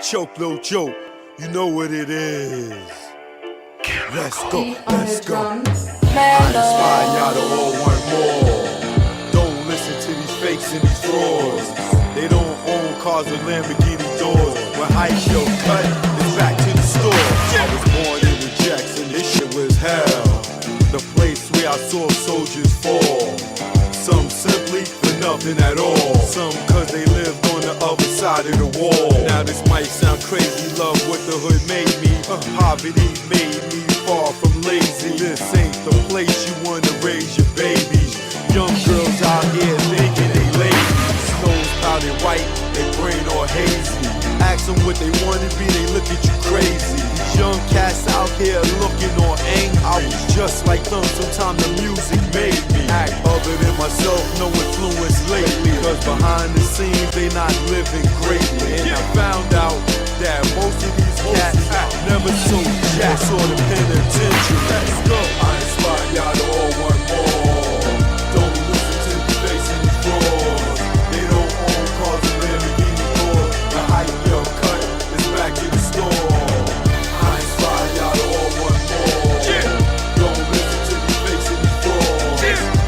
choke, no joke. You know what it is. Let's go, let's go. I inspire y'all to all want more. Don't listen to these fakes and these frauds. They don't own cars or Lamborghini doors. When hype show cut, it's back to the store. I was born in the Jackson, this shit was hell. The place where I saw soldiers fall. Some simply for nothing at all. Some cause they lived on the other side of the wall. Now this might sound crazy, love what the hood made me. Poverty made me far from lazy. This ain't the place you wanna raise your babies. Young girls out here thinking they lazy. Nose powdered white, they brain all hazy. Ask them what they wanna be, they look at you crazy. These young cats out here looking all angry. I was just like them, sometimes the music made me act other than myself, no influence lately. Cause behind the scenes they not living greatly. And I found out that most of these cats never sold jacks or the penitentiary. Let's go. I inspire y'all to all want more. Don't listen to the face and the frauds. They don't own cars and Lamborghini doors. The hype yo cut is back to the store. I inspire y'all to all want more. Don't listen to the face and the frauds.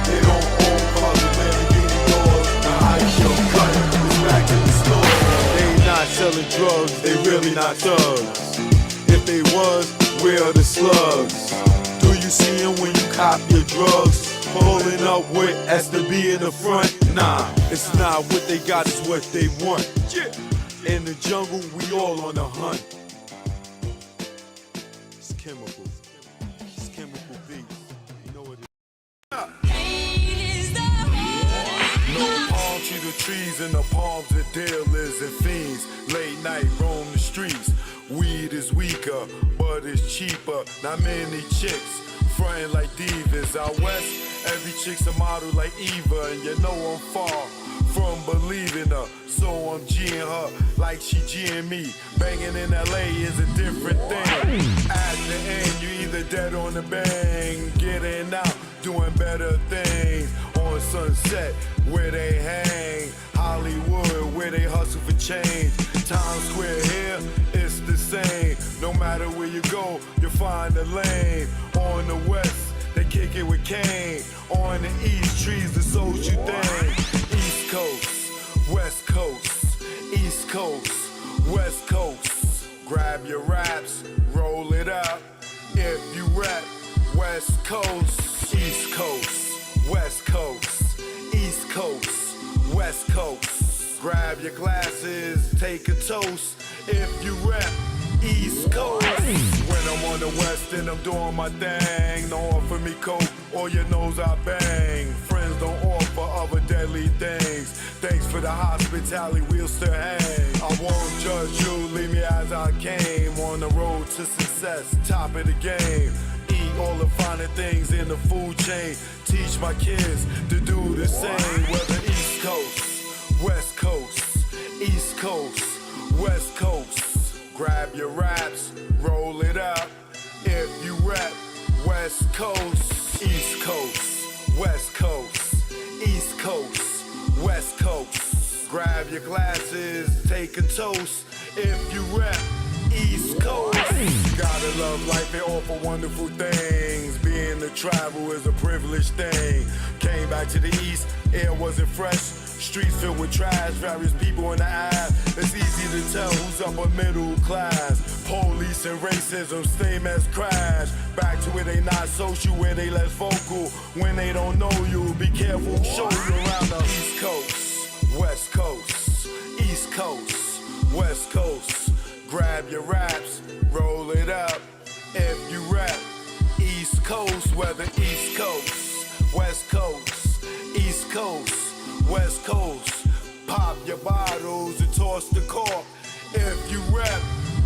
They don't own cars and Lamborghini doors. The hype yo cut is back to the store. They not selling drugs, they really not thugs. If they was, where are the slugs? Do you see them when you cop your drugs? Pulling up with S to B in the front? Nah, it's not what they got, it's what they want. In the jungle, we all on the hunt. It's chemical. It's chemical beats. You know what it is. No palm to the trees and the palms of dealers and fiends. Late night roam the streets. Weed is weaker, but it's cheaper. Not many chicks frontin' like divas. Out west, every chick's a model like Eva. And you know I'm far from believing her, so I'm G'ing her like she G'ing me. Banging in LA is a different thing. At the end, you either dead on the bang, getting out, doing better things. On Sunset, where they hang. Hollywood, where they hustle for change. Times Square here, it's the same. No matter where you go, you'll find a lane. On the west, they kick it with cane. On the east, trees the social thing. East Coast, West Coast, East Coast, West Coast. Grab your raps, roll it up. If you rap, West Coast, East Coast, West Coast, East Coast, West Coast. Grab your glasses, take a toast. If you rap East Coast. When I'm on the west and I'm doing my thing, don't offer me coke or your nose I bang. Friends don't offer other deadly things. Thanks for the hospitality, we'll still hang. I won't judge you, leave me as I came. On the road to success, top of the game. Eat all the finer things in the food chain. Teach my kids to do the same. Whether East Coast, West Coast, East Coast, West Coast. Grab your raps, roll it up. If you rap West Coast, East Coast, West Coast, East Coast, West Coast. Grab your glasses, take a toast. If you rap East Coast. Gotta love life and offer wonderful things. Being to travel is a privileged thing. Came back to the east, air wasn't fresh. Streets filled with trash, various people in the ass. It's easy to tell who's upper middle class. Police and racism, same as crash. Back to where they not social, where they less vocal. When they don't know you, be careful, show you around the East Coast, West Coast, East Coast, West Coast. Grab your raps, roll it up. If you rap East Coast, whether East Coast, West Coast, East Coast, West Coast. Pop your bottles and toss the cork. If you rap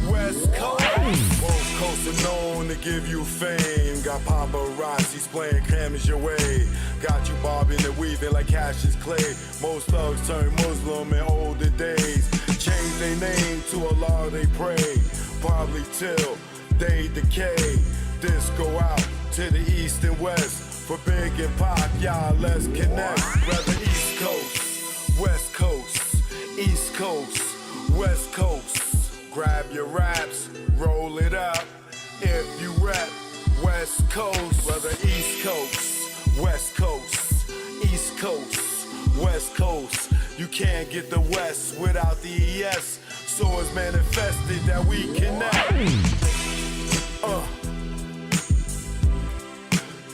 West Coast. Both coasts are known to give you fame. Got paparazzis playing cameras your way. Got you bobbing and weaving like Cassius Clay. Most thugs turn Muslim in older days. Change their name to Allah they pray. Probably till they decay. This go out to the east and west. For Big and Pac, y'all, let's connect. Whether East Coast, West Coast, East Coast, West Coast. Grab your raps, roll it up. If you rap West Coast, whether East Coast, West Coast, East Coast, West Coast, you can't get the West without the ES. So it's manifested that we connect.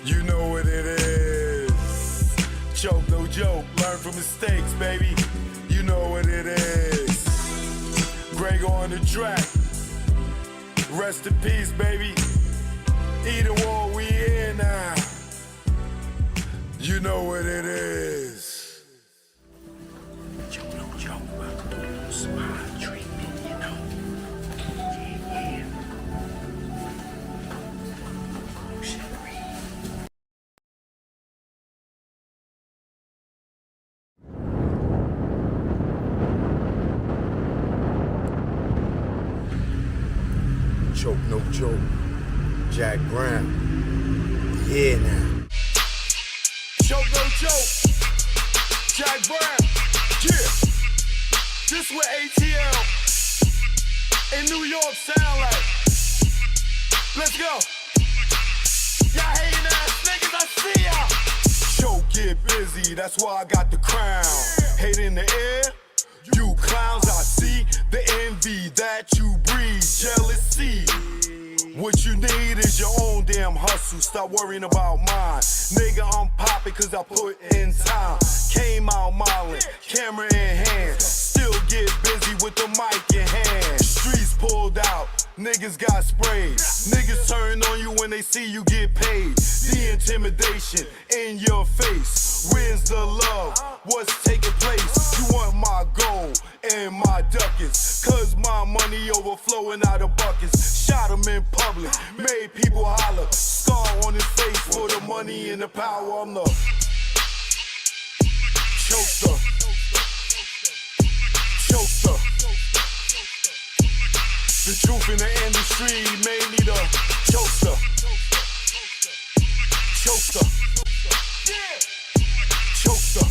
You know what it is. Choke, no joke. Learn from mistakes, baby. You know what it is. Greg on the track. Rest in peace, baby. Either war, we here now. You know what it is. Choke, no joke. Sahara treatment, you know. Yeah. Choke, no joke. Jack Brown. Yeah, now. Choke, no joke. Jack Brown. Yeah. This what ATL in New York sound like. Let's go. Y'all hating ass niggas, I see y'all. Choke, get busy, that's why I got the crown. Hate in the air. You clowns, I see the envy that you breed, jealousy. What you need is your own damn hustle. Stop worrying about mine. Nigga, I'm poppin' cause I put in time. Came out modeling, camera in hand. Still get busy with the mic in hand. Streets pulled out, niggas got sprayed. Niggas turn on you when they see you get paid. The intimidation in your face. Where's the love? What's taking place? You want my gold and my ducats, cause my money overflowing out of buckets. Shot him in public, made people holler. Scar on his face for the money and the power. I'm the chokester. Chokester. The truth in the industry made me the chokester. Chokester. Chokester.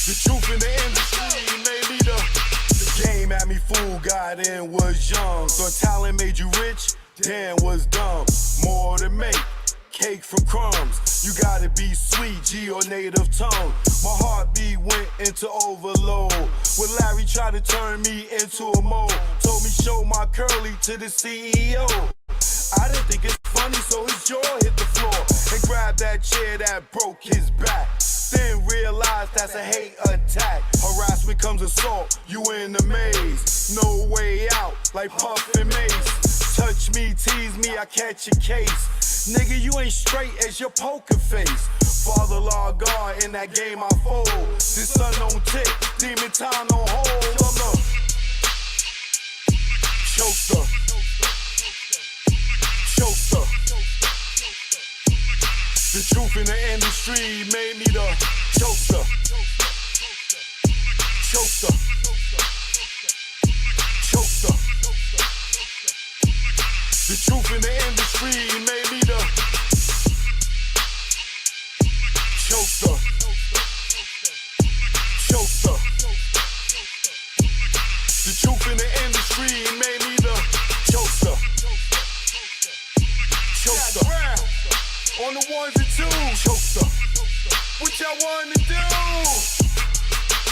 The truth in the industry made me the game had me fooled, got in, was young. Thought talent made you rich, damn was dumb. More to make, cake from crumbs. You gotta be sweet, G or native tongue. My heartbeat went into overload. When Larry tried to turn me into a mole, told me show my curly to the CEO. I didn't think it's funny, so his jaw hit the floor and grabbed that chair that broke his back. Then realized that's a hate attack. Harassment comes assault, you in the maze. No way out, like Puff and Mace. Touch me, tease me, I catch a case. Nigga, you ain't straight as your poker face. Father law God, in that game I fold. This sun don't tick, demon time don't hold. I'm the chokester. Chokester. The truth in the industry made me the chokester. Chokester. Chokester. The truth in the industry made me the chokester. Chokester. The truth in the industry made me the chokester. Chokester. On the ones and twos, chokester. What y'all want to do?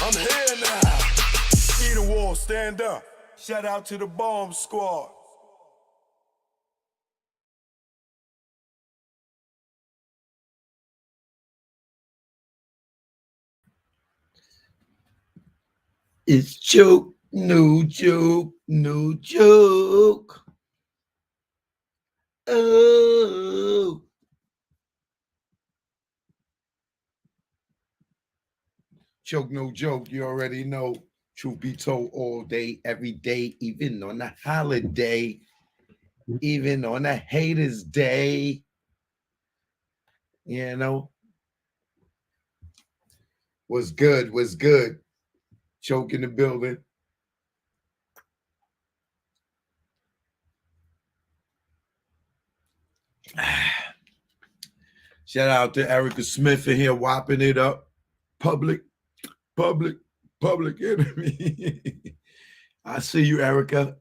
I'm here now. Eden Wall, stand up. Shout out to the bomb squad. It's joke, no joke, no joke. Oh. Joke, no joke, you already know. Truth be told, all day, every day, even on a holiday, even on a haters day. You know? Was good, was good. Choke in the building. Shout out to Erica Smith in here whopping it up. Public enemy. I see you, Erica.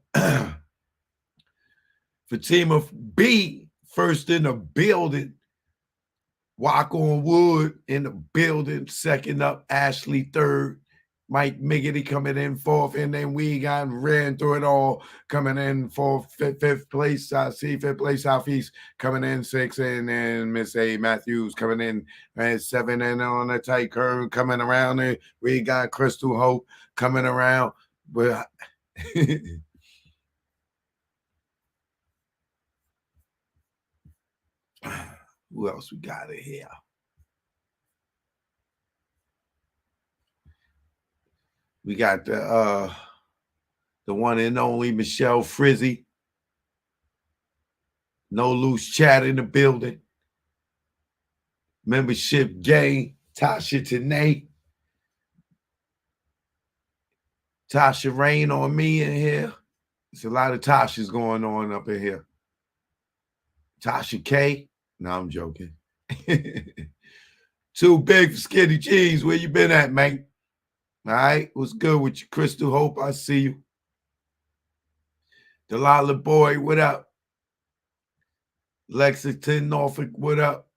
Fatima B, first in the building. Walk on Wood in the building. Second up, Ashley third. Mike Miggity coming in fourth, and then we got ran through it all coming in for fifth place. I see fifth place Southeast coming in sixth, and then Miss A Matthews coming in at seven, and on a tight curve coming around there. We got Crystal Hope coming around, but who else we got in here? We got the one and only Michelle Frizzy. No Loose Chat in the building. Membership gang, Tasha Tanae. Tasha Rain on me in here. There's a lot of Tashas going on up in here. Tasha K. No, I'm joking. Too big for skinny jeans. Where you been at, mate? All right. What's good with you, Crystal Hope? I see you. Delilah Boy, what up? Lexington, Norfolk, what up?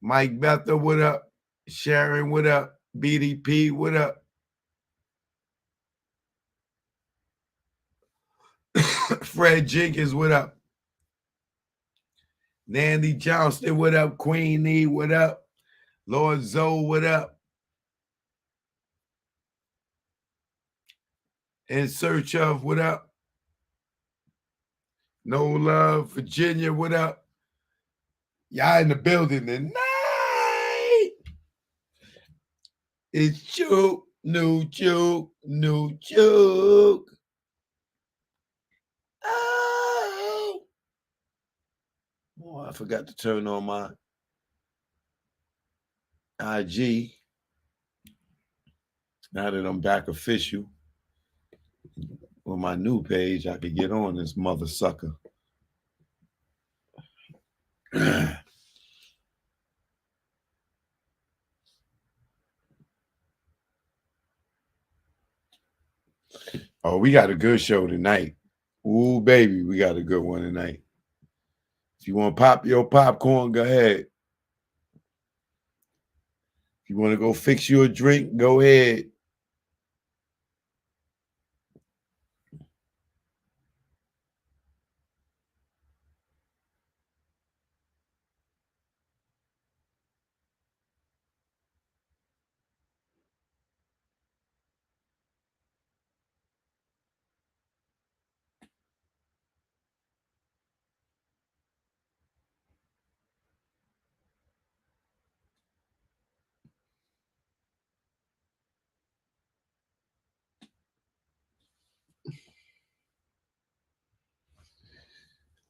Mike Bethel, what up? Sharon, what up? BDP, what up? Fred Jenkins, what up? Nandy Johnston, what up? Queen E, what up? Lord Zoe, what up? In Search of, what up? No Love, Virginia, what up? Y'all in the building tonight. It's joke, new joke, new joke. Oh, I forgot to turn on my IG. Now that I'm back official on my new page, I could get on this mother sucker. Oh, we got a good show tonight. Ooh, baby, we got a good one tonight. If you want to pop your popcorn, go ahead. If you want to go fix you a drink, go ahead.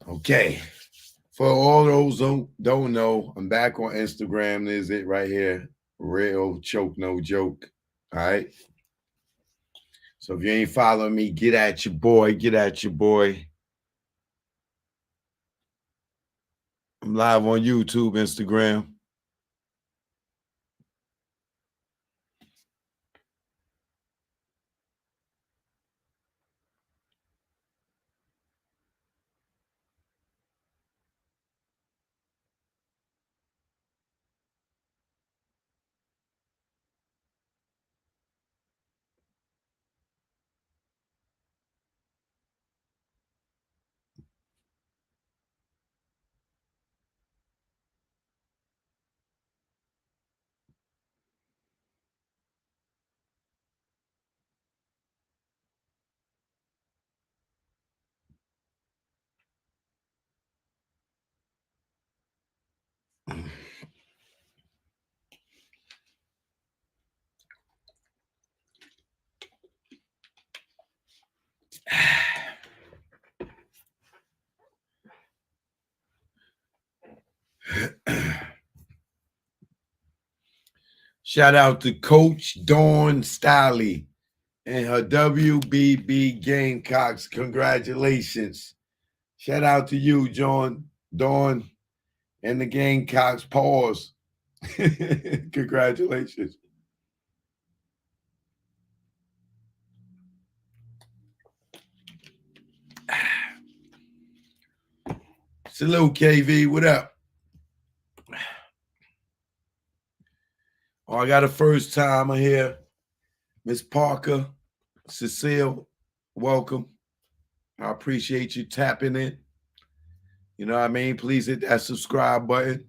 Okay. For all those who don't know, I'm back on Instagram. There's it right here. Real choke, no joke. All right. So if you ain't following me, get at your boy. Get at your boy. I'm live on YouTube, Instagram. Shout out to Coach Dawn Stiley and her WBB Gamecocks. Congratulations. Shout out to you, Dawn, and the gang, Cox. Pause. Congratulations. Salute, KV. What up? Oh, I got a first timer here. Miss Parker, Cecile, welcome. I appreciate you tapping in. You know what I mean? Please hit that subscribe button.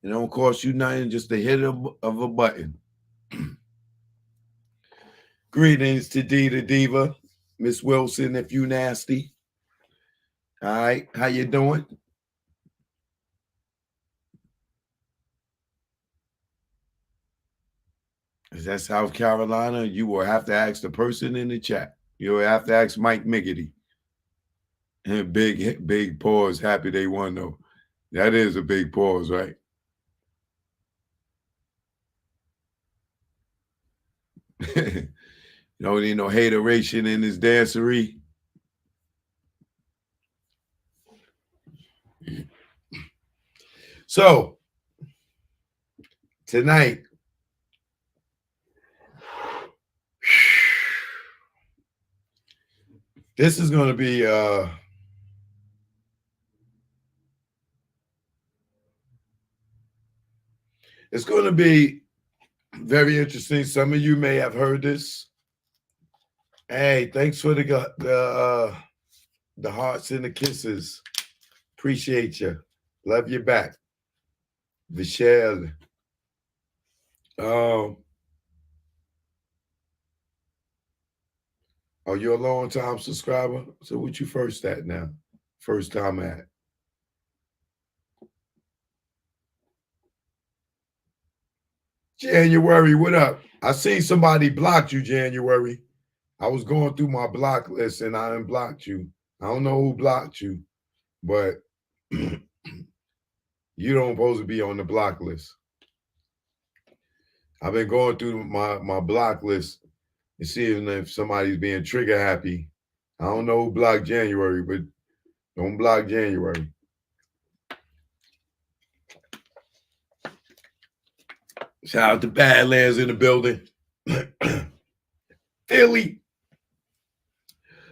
It don't cost you nothing, just the hit of a button. Greetings to D the Diva. Miss Wilson, if you nasty. All right, how you doing? Is that South Carolina? You will have to ask the person in the chat. You will have to ask Mike Miggity. And big pause. Happy they won, though. That is a big pause, right? You don't need no hateration in this dancery. So, tonight, this is going to be it's going to be very interesting. Some of you may have heard this. Hey, thanks for the hearts and the kisses. Appreciate you. Love you back. Michelle. Oh, you're a long time subscriber? So what you first at now? First time at? January, what up? I seen somebody blocked you, January. I was going through my block list and I unblocked you. I don't know who blocked you, but you don't supposed to be on the block list. I've been going through my block list and seeing if somebody's being trigger happy. I don't know who blocked January, but don't block January. Shout out to Badlands in the building. Philly.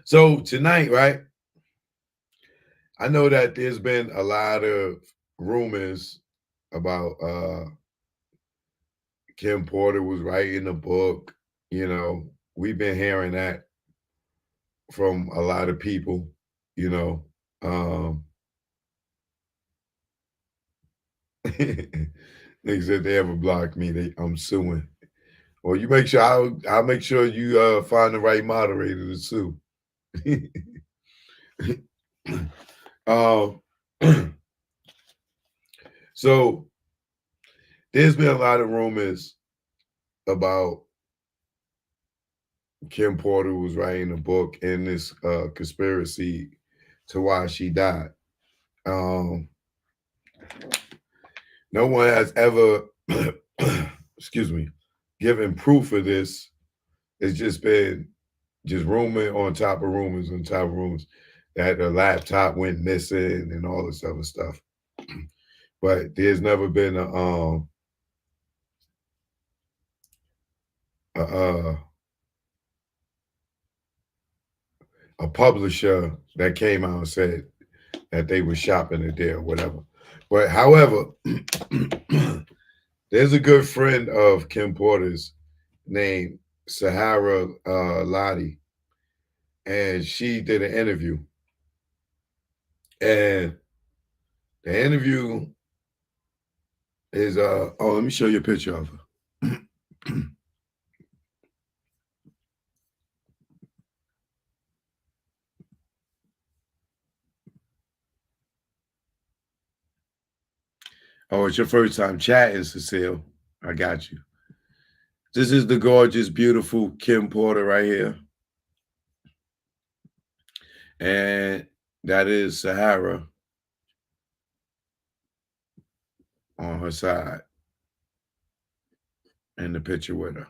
So tonight, right? I know that there's been a lot of rumors about Kim Porter was writing a book. You know, we've been hearing that from a lot of people, you know. Niggas said they ever blocked me, I'm suing. Well, you make sure I'll make sure you find the right moderator to sue. So there's been a lot of rumors about Kim Porter was writing a book and this conspiracy to why she died. No one has ever, excuse me, given proof of this. It's just been rumor on top of rumors on top of rumors that the laptop went missing and all this other stuff. But there's never been a publisher that came out and said that they were shopping it there or whatever. But however, there's a good friend of Kim Porter's named Sahara Lotti, and she did an interview. And the interview is let me show you a picture of her. Oh, it's your first time chatting, Cecile. I got you. This is the gorgeous, beautiful Kim Porter right here. And that is Sahara on her side in the picture with her.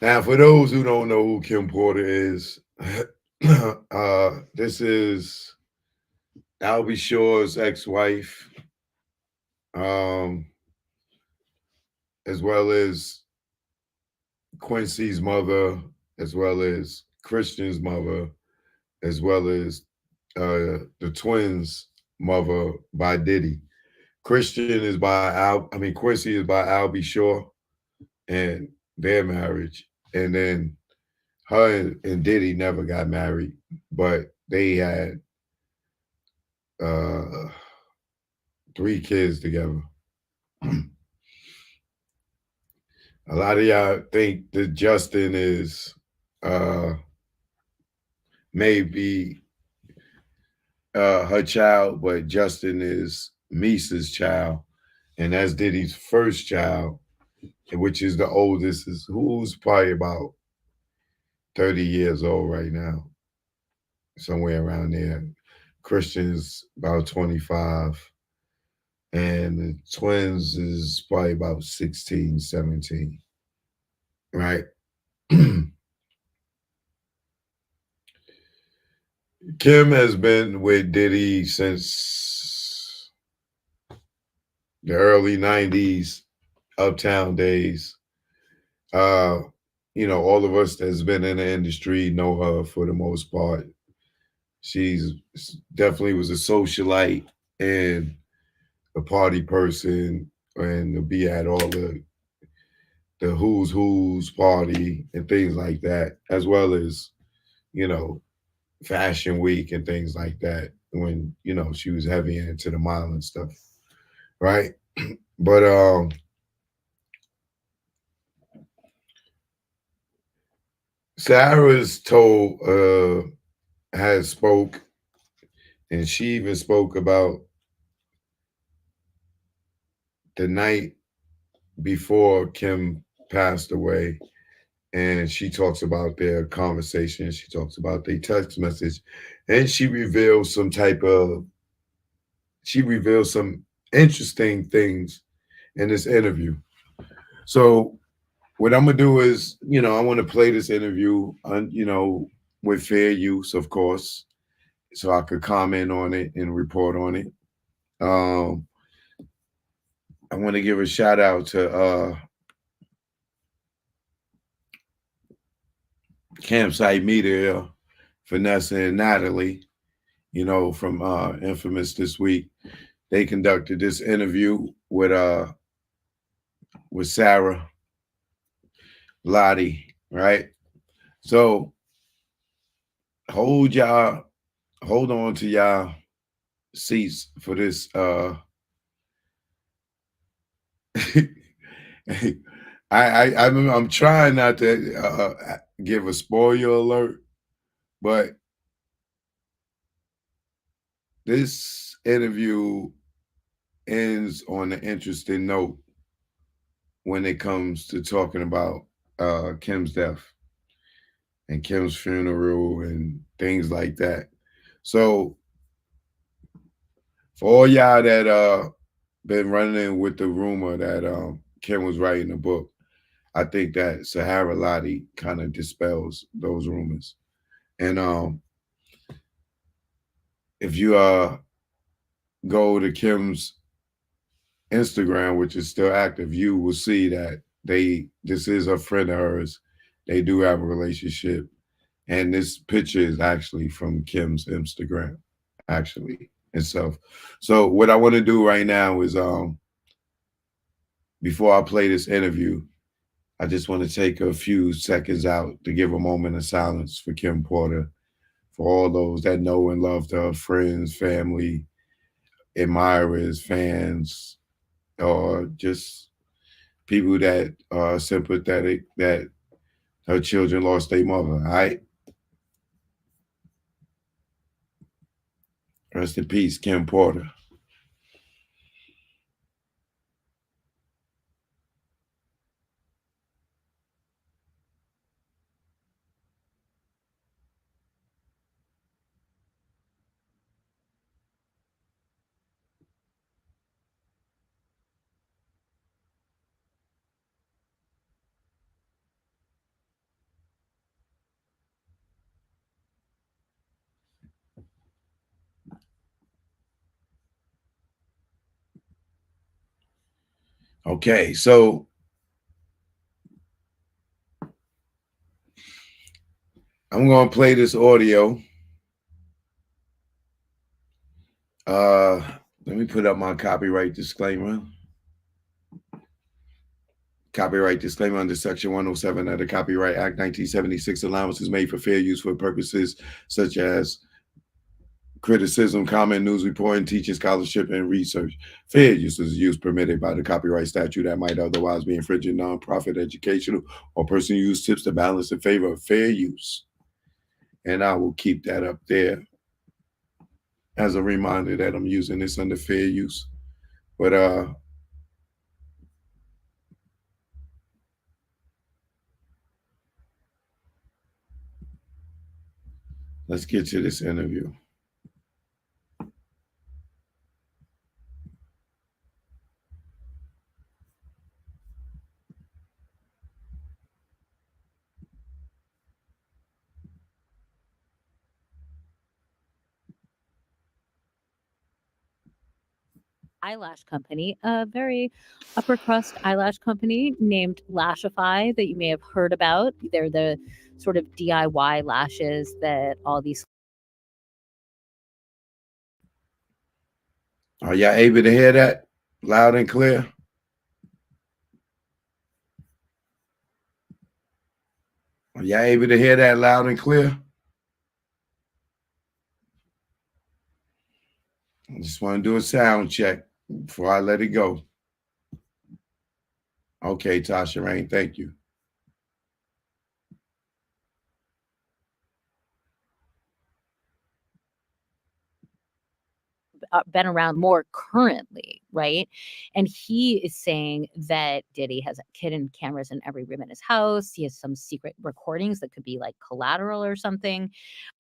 Now, for those who don't know who Kim Porter is, this is Albie Shore's ex-wife, as well as Quincy's mother, as well as Christian's mother, as well as the twins' mother by Diddy. Christian is by Quincy is by Albie Shaw and their marriage. And then her and Diddy never got married, but they had uh 3 kids together. A lot of y'all think that Justin is uh maybe her child, but Justin is Misa's child, and that's Diddy's first child, which is the oldest, is who's probably about 30 years old right now, somewhere around there. Christian's about 25, and the twins is probably about 16, 17, right? Kim has been with Diddy since the early 90s, Uptown days. Uh, all of us that's been in the industry know her for the most part. She's definitely was a socialite and a party person, and to be at all the who's party and things like that, as well as, you know, fashion week and things like that, when, she was heavy into the mile and stuff. Right. But Sahara's told has spoke, and she even spoke about the night before Kim passed away, and she talks about their conversation. She talks about their text message, and she reveals some interesting things in this interview. So what I'm gonna do is, I want to play this interview, with fair use, of course, so I could comment on it and report on it. Um, I want to give a shout out to Campsite Media, Vanessa and Natalie, from Infamous this week. They conducted this interview with Sarah Lotti, right? So hold y'all, hold on to y'all seats for this. I'm trying not to give a spoiler alert, but this interview ends on an interesting note when it comes to talking about Kim's death and Kim's funeral and things like that. So for all y'all that been running with the rumor that Kim was writing a book, I think that Sahara Lotti kind of dispels those rumors. And if you go to Kim's Instagram, which is still active, you will see that this is a friend of hers. They do have a relationship. And this picture is actually from Kim's Instagram, actually, itself. So what I want to do right now is before I play this interview, I just want to take a few seconds out to give a moment of silence for Kim Porter, for all those that know and love her, friends, family, admirers, fans, or just people that are sympathetic that her children lost their mother. All right. Rest in peace, Kim Porter. Okay, so I'm going to play this audio. Let me put up my copyright disclaimer. Copyright disclaimer under Section 107 of the Copyright Act 1976. Allowance is made for fair use for purposes such as criticism, comment, news reporting, teaching, scholarship, and research. Fair use is use permitted by the copyright statute that might otherwise be infringing nonprofit, educational, or personal use tips to balance in favor of fair use. And I will keep that up there as a reminder that I'm using this under fair use. But let's get to this interview. Eyelash company, a very upper crust eyelash company named Lashify that you may have heard about. They're the sort of DIY lashes that all these. Are y'all able to hear that loud and clear? Are y'all able to hear that loud and clear? I just want to do a sound check before I let it go. Okay, Tasha Rain, thank you. Been around more currently, right? And he is saying that Diddy has hidden cameras in every room in his house. He has some secret recordings that could be like collateral or something,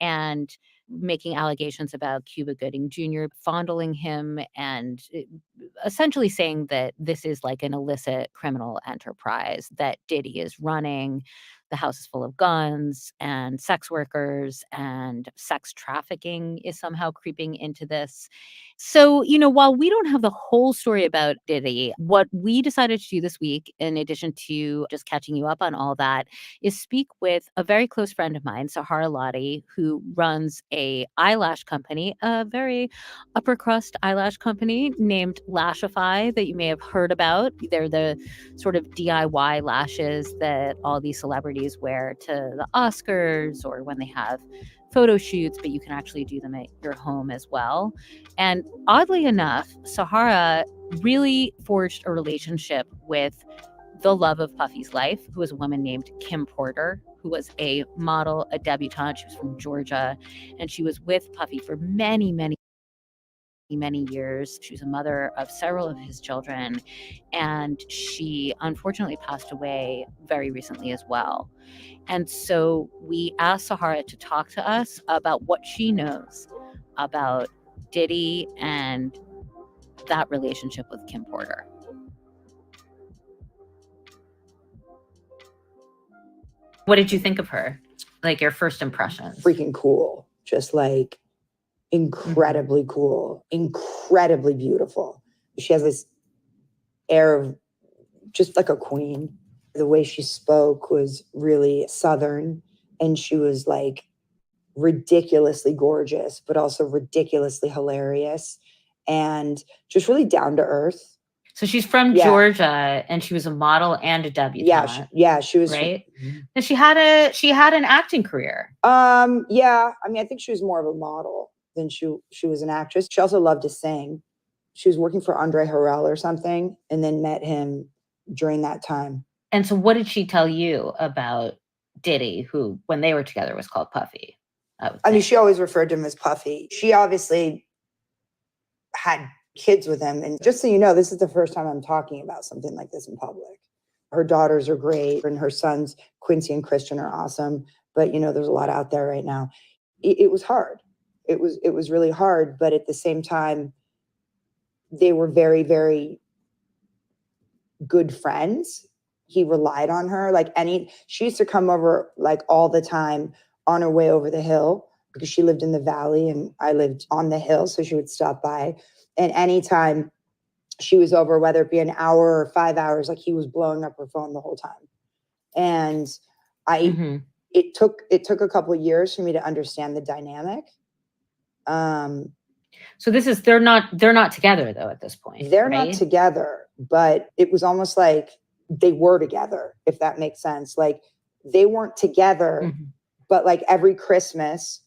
and making allegations about Cuba Gooding Jr. fondling him, and essentially saying that this is like an illicit criminal enterprise that Diddy is running. The house is full of guns and sex workers, and sex trafficking is somehow creeping into this. So, while we don't have the whole story about Diddy, what we decided to do this week, in addition to just catching you up on all that, is speak with a very close friend of mine, Sahara Lotti, who runs a eyelash company, a very upper crust eyelash company named Lashify that you may have heard about. They're the sort of DIY lashes that all these celebrities wear to the Oscars or when they have photo shoots, but you can actually do them at your home as well. And oddly enough, Sahara really forged a relationship with the love of Puffy's life, who was a woman named Kim Porter, who was a model, a debutante. She was from Georgia, and she was with Puffy for many, many years. She was a mother of several of his children, and she unfortunately passed away very recently as well. And so we asked Sahara to talk to us about what she knows about Diddy and that relationship with Kim Porter. What did you think of her? Like your first impressions? Freaking cool. Just like incredibly cool, incredibly beautiful. She has this air of just like a queen. The way she spoke was really Southern, and she was like ridiculously gorgeous, but also ridiculously hilarious and just really down to earth. So she's from Georgia, and she was a model and a debutante. She was right. And she had an acting career. Yeah. I mean, I think she was more of a model than she was an actress. She also loved to sing. She was working for Andre Harrell or something, and then met him during that time. And so what did she tell you about Diddy, who, when they were together, was called Puffy? I mean, she always referred to him as Puffy. She obviously had kids with him. And just so you know, this is the first time I'm talking about something like this in public. Her daughters are great, and her sons, Quincy and Christian, are awesome. But, there's a lot out there right now. It was hard. It was really hard. But at the same time, they were very, very good friends. He relied on her. She used to come over like all the time on her way over the hill, because she lived in the valley and I lived on the hill. So she would stop by. And anytime she was over, whether it be an hour or 5 hours, like he was blowing up her phone the whole time. And it took a couple of years for me to understand the dynamic. So this is they're not together though at this point. They're right? not together, but it was almost like they were together, if that makes sense. Like they weren't together, but like every Christmas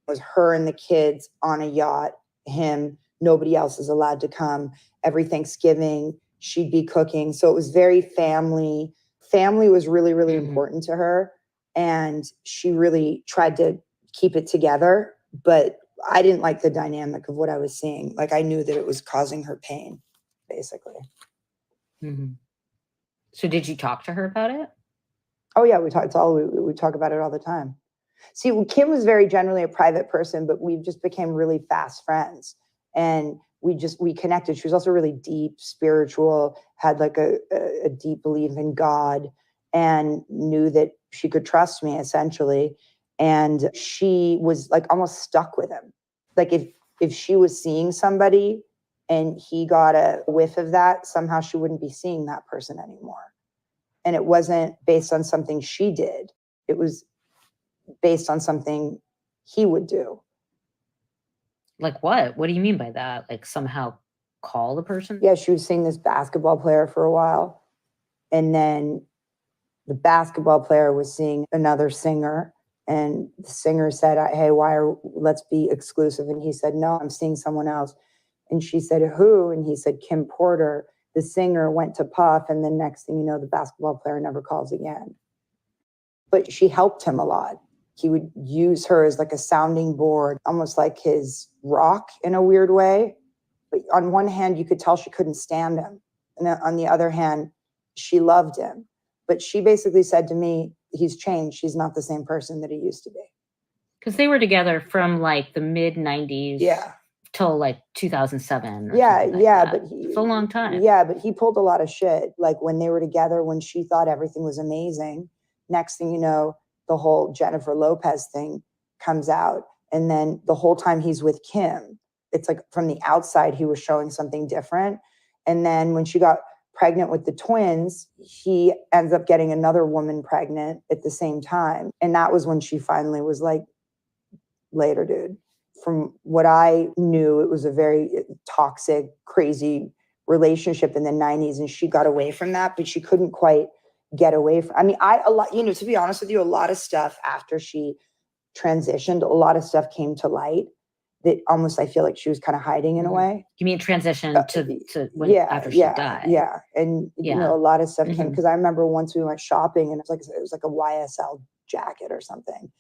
was her and the kids on a yacht, him, nobody else is allowed to come. Every Thanksgiving, she'd be cooking. So it was very family. Family was really, really important to her. And she really tried to keep it together. But I didn't like the dynamic of what I was seeing. Like I knew that it was causing her pain, basically. So did you talk to her about it? Oh yeah, we talk about it all the time. See, Kim was very generally a private person, but we just became really fast friends. And we connected. She was also really deep, spiritual, had like a deep belief in God, and knew that she could trust me essentially. And she was like almost stuck with him. Like if she was seeing somebody and he got a whiff of that, somehow she wouldn't be seeing that person anymore. And it wasn't based on something she did. It was based on something he would do. Like what? What do you mean by that? Like somehow call the person? Yeah, she was seeing this basketball player for a while. And then the basketball player was seeing another singer. And the singer said, hey, let's be exclusive. And he said, no, I'm seeing someone else. And she said, who? And he said, Kim Porter. The singer went to Puff. And then next thing you know, the basketball player never calls again. But she helped him a lot. He would use her as like a sounding board, almost like his rock in a weird way. But on one hand, you could tell she couldn't stand him. And on the other hand, she loved him. But she basically said to me, he's changed. He's not the same person that he used to be. Because they were together from like the mid 90s till like 2007. But it's a long time. Yeah, but he pulled a lot of shit. Like when they were together, when she thought everything was amazing, next thing you know, the whole Jennifer Lopez thing comes out. And then the whole time he's with Kim, it's like from the outside, he was showing something different. And then when she got pregnant with the twins, he ends up getting another woman pregnant at the same time. And that was when she finally was like, later, dude. From what I knew, it was a very toxic, crazy relationship in the 90s. And she got away from that, but she couldn't quite get away from, to be honest with you, a lot of stuff after she transitioned, a lot of stuff came to light that almost I feel like she was kind of hiding in a way. You mean transition to when, after she died? Yeah. And, a lot of stuff came, because I remember once we went shopping and it was like a YSL jacket or something.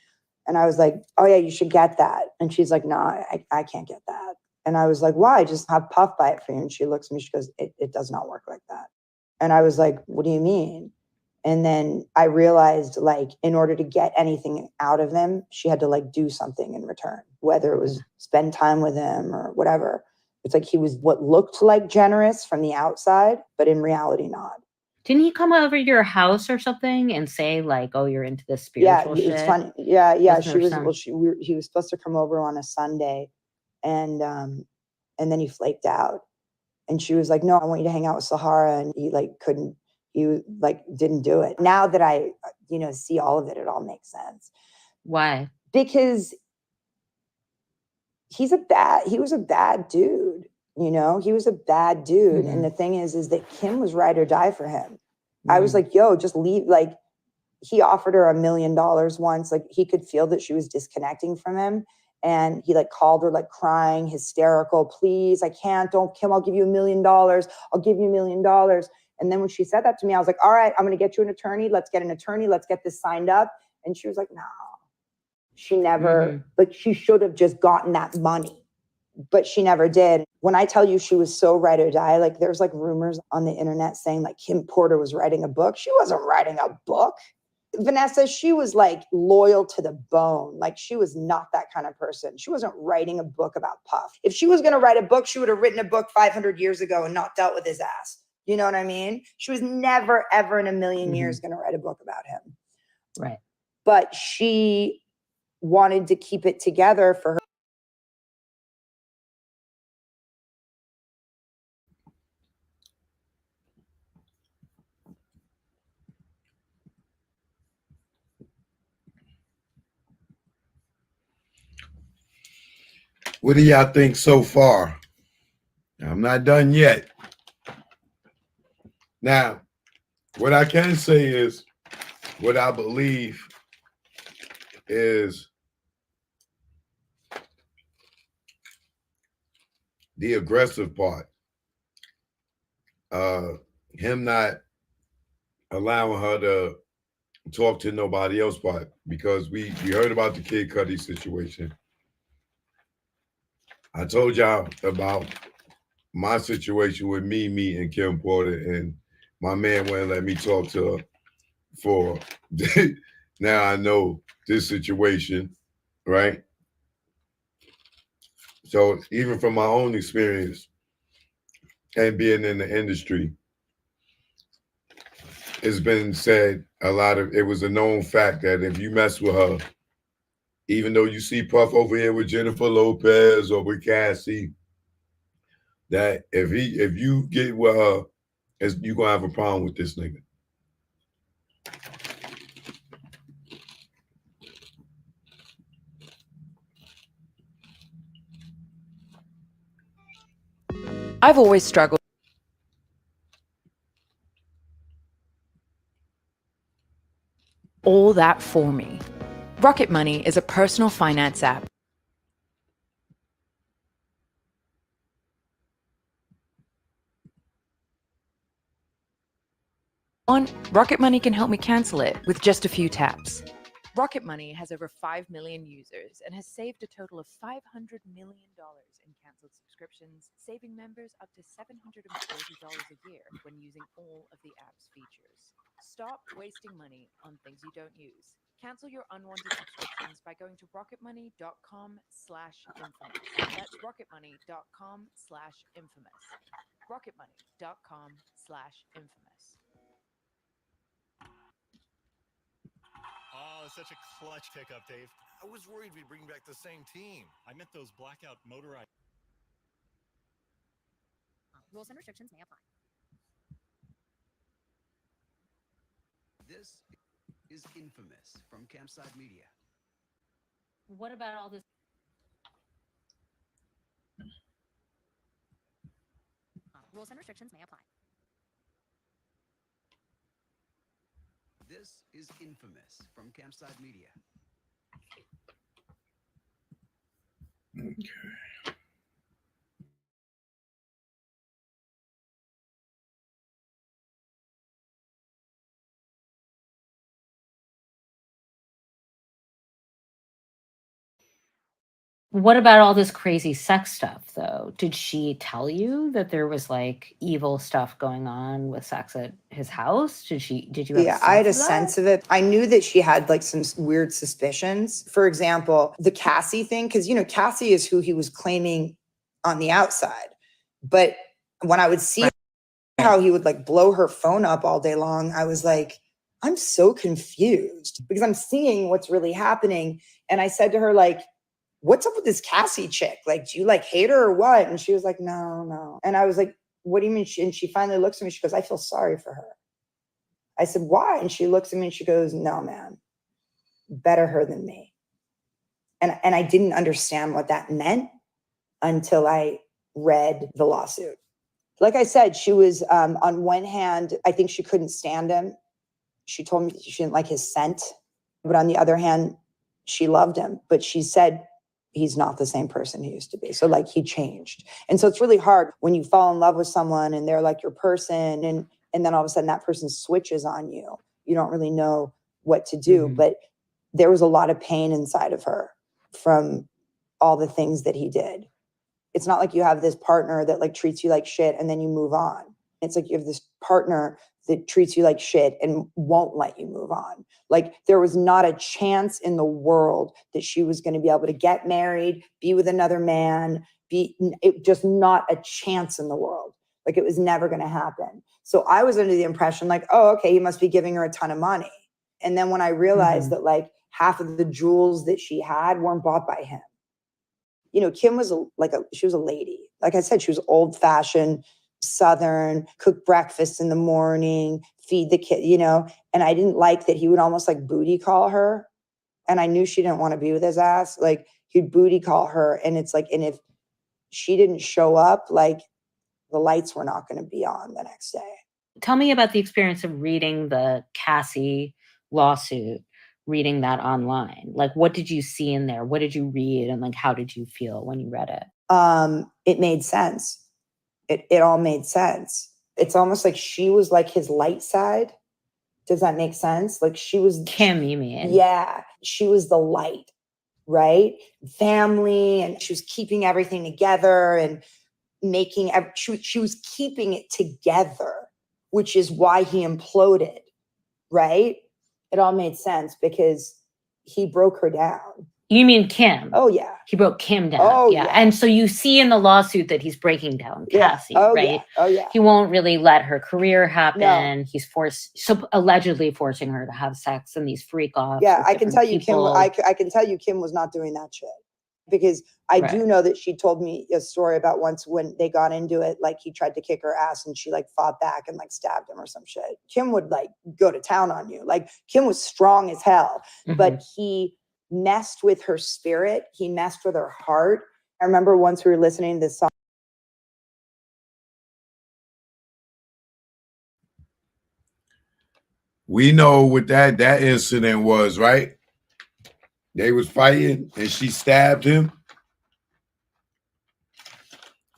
And I was like, oh yeah, you should get that. And she's like, no, I can't get that. And I was like, why? Just have Puff buy it for you. And she looks at me, she goes, it does not work like that. And I was like, what do you mean? And then I realized, like, in order to get anything out of him, she had to like do something in return, whether it was spend time with him or whatever. It's like he was what looked like generous from the outside, but in reality not. Didn't he come over to your house or something and say like, oh, you're into this spiritual shit? Yeah, it's funny. Yeah. He was supposed to come over on a Sunday, and then he flaked out. And she was like, no, I want you to hang out with Sahara. And he like couldn't. He like didn't do it. Now that I, see all of it, it all makes sense. Why? Because he was a bad dude. He was a bad dude. And the thing is that Kim was ride or die for him. I was like, yo, just leave. Like, he offered her $1 million once. Like, he could feel that she was disconnecting from him. And he like called her like crying, hysterical, please, I can't, don't, Kim, I'll give you $1 million. I'll give you $1 million. And then when she said that to me, I was like, all right, I'm going to get you an attorney. Let's get an attorney. Let's get this signed up. And she was like, no, she never, like, she should have just gotten that money, but she never did. When I tell you she was so ride or die, like there's like rumors on the internet saying like Kim Porter was writing a book. She wasn't writing a book. Vanessa, she was like loyal to the bone. Like, she was not that kind of person. She wasn't writing a book about Puff. If she was going to write a book, she would have written a book 500 years ago and not dealt with his ass. You know what I mean? She was never, ever in a million years going to write a book about him. Right. But she wanted to keep it together for her. What do y'all think so far? I'm not done yet. Now, what I can say is, what I believe is the aggressive part. Him not allowing her to talk to nobody else part, because we heard about the Kid Cudi situation. I told y'all about my situation with me meeting Kim Porter, and my man wouldn't let me talk to her for now I know this situation, right? So even from my own experience and being in the industry, it's been said it was a known fact that if you mess with her, even though you see Puff over here with Jennifer Lopez or with Cassie, that if you get with her, you're gonna have a problem with this nigga. I've always struggled. All that for me. Rocket Money is a personal finance app. Rocket Money can help me cancel it with just a few taps. Rocket Money has over 5 million users and has saved a total of $500 million in canceled subscriptions, saving members up to $740 a year when using all of the app's features. Stop wasting money on things you don't use. Cancel your unwanted subscriptions by going to rocketmoney.com/infamous. That's rocketmoney.com/infamous. rocketmoney.com/infamous. Oh, such a clutch pickup, Dave. I was worried we'd bring back the same team. I meant those blackout motorized. Rules and restrictions may apply. This is Infamous from Campside Media. What about all this? Rules and restrictions may apply. This is Infamous from Campside Media. Okay. What about all this crazy sex stuff, though? Did she tell you that there was like evil stuff going on with sex at his house? Did you have Yeah, a I had a sense of sense that? of it. I knew that she had like some weird suspicions. For example, the Cassie thing, because, Cassie is who he was claiming on the outside. But when I would see how he would like blow her phone up all day long, I was like, I'm so confused because I'm seeing what's really happening. And I said to her, like, what's up with this Cassie chick? Like, do you like hate her or what? And she was like, no. And I was like, what do you mean? And she finally looks at me. She goes, I feel sorry for her. I said, why? And she looks at me and she goes, no, man, better her than me. And I didn't understand what that meant until I read the lawsuit. Like I said, she was, on one hand, I think she couldn't stand him. She told me she didn't like his scent. But on the other hand, she loved him. But she said he's not the same person he used to be. So like he changed. And so it's really hard when you fall in love with someone and they're like your person, and then all of a sudden that person switches on you. You don't really know what to do. Mhm. But there was a lot of pain inside of her from all the things that he did. It's not like you have this partner that like treats you like shit and then you move on. It's like you have this partner that treats you like shit and won't let you move on. Like there was not a chance in the world that she was going to be able to get married, be with another man, just not a chance in the world. Like it was never going to happen. So I was under the impression like, oh, okay, he must be giving her a ton of money. And then when I realized that like half of the jewels that she had weren't bought by him. Kim was she was a lady. Like I said, she was old fashioned, Southern, cook breakfast in the morning, feed the kid, and I didn't like that he would almost like booty call her. And I knew she didn't want to be with his ass. Like he'd booty call her. And it's like, and if she didn't show up, like the lights were not going to be on the next day. Tell me about the experience of reading the Cassie lawsuit, reading that online. Like, what did you see in there? What did you read? And like, how did you feel when you read it? It made sense. It all made sense. It's almost like she was like his light side. Does that make sense? Like she was Kim, you mean? Yeah, she was the light, right? Family, and she was keeping everything together and making, she was keeping it together, which is why he imploded, right? It all made sense because he broke her down. You mean Kim? Oh, yeah. He broke Kim down. Oh, yeah. yeah. And so you see in the lawsuit that he's breaking down Cassie, yeah. Oh, right? Yeah. Oh, yeah. He won't really let her career happen. No. He's allegedly forcing her to have sex and these freak offs. Yeah, I can tell you, people. I can tell you, Kim was not doing that shit, because I do know that she told me a story about once when they got into it, like he tried to kick her ass and she like fought back and like stabbed him or some shit. Kim would like go to town on you. Like Kim was strong as hell, but he messed with her spirit. He messed with her heart. I remember once we were listening to this song. We know what that incident was, right? They was fighting and she stabbed him.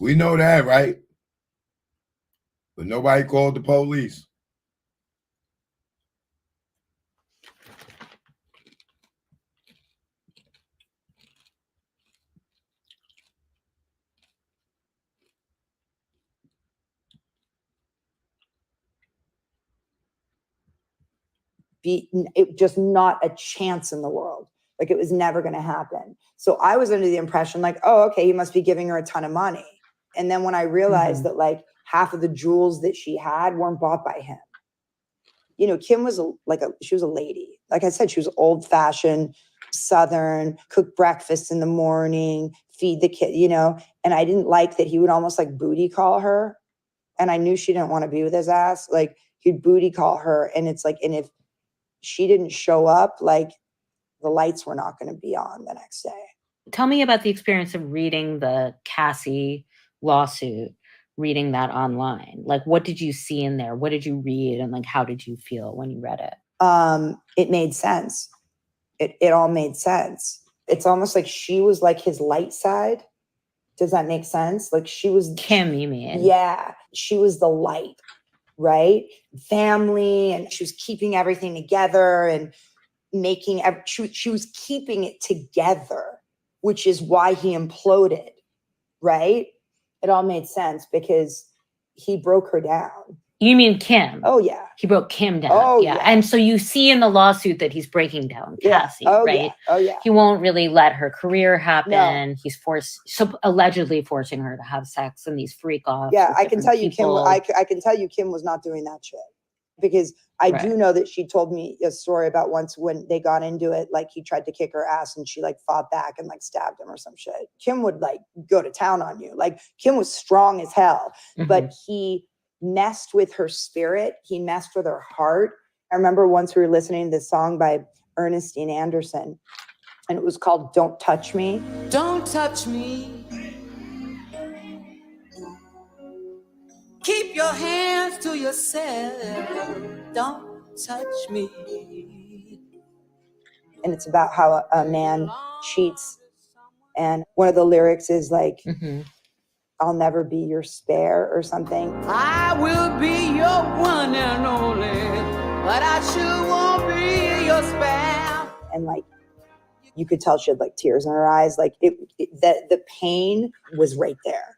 We know that, right? But nobody called the police. It just not a chance in the world. Like it was never going to happen. So I was under the impression like, oh, okay, he must be giving her a ton of money. And then when I realized that like half of the jewels that she had weren't bought by him. You know, Kim was she was a lady. Like I said, she was old fashioned, Southern, cook breakfast in the morning, feed the kid, you know, and I didn't like that he would almost like booty call her. And I knew she didn't want to be with his ass. Like he'd booty call her. And it's like, and if she didn't show up, like the lights were not going to be on the next day. Tell me about the experience of reading the Cassie lawsuit, reading that online. Like, what did you see in there? What did you read? And like, how did you feel when you read it? It made sense. It all made sense. It's almost like she was like his light side. Does that make sense? Like she was Kim, you mean? Yeah, she was the light, right? Family, and she was keeping everything together and making, she was keeping it together, which is why he imploded, right? It all made sense because he broke her down. You mean Kim? Oh, yeah. He broke Kim down. Oh, yeah. yeah. And so you see in the lawsuit that he's breaking down Cassie, right? Yeah. Oh, yeah. He won't really let her career happen. No. He's allegedly forcing her to have sex and these freak offs. Yeah, I can tell you, people. I can tell you, Kim was not doing that shit, because I do know that she told me a story about once when they got into it, like he tried to kick her ass and she like fought back and like stabbed him or some shit. Kim would like go to town on you. Like Kim was strong as hell, but he messed with her spirit. He messed with her heart. I remember once we were listening to this song by Ernestine Anderson, and it was called Don't Touch Me. Don't touch me. Keep your hands to yourself. Don't touch me. And it's about how a man cheats. And one of the lyrics is like, I'll never be your spare or something. I will be your one and only, but I sure won't be your spare. And like, you could tell she had like tears in her eyes. Like the pain was right there.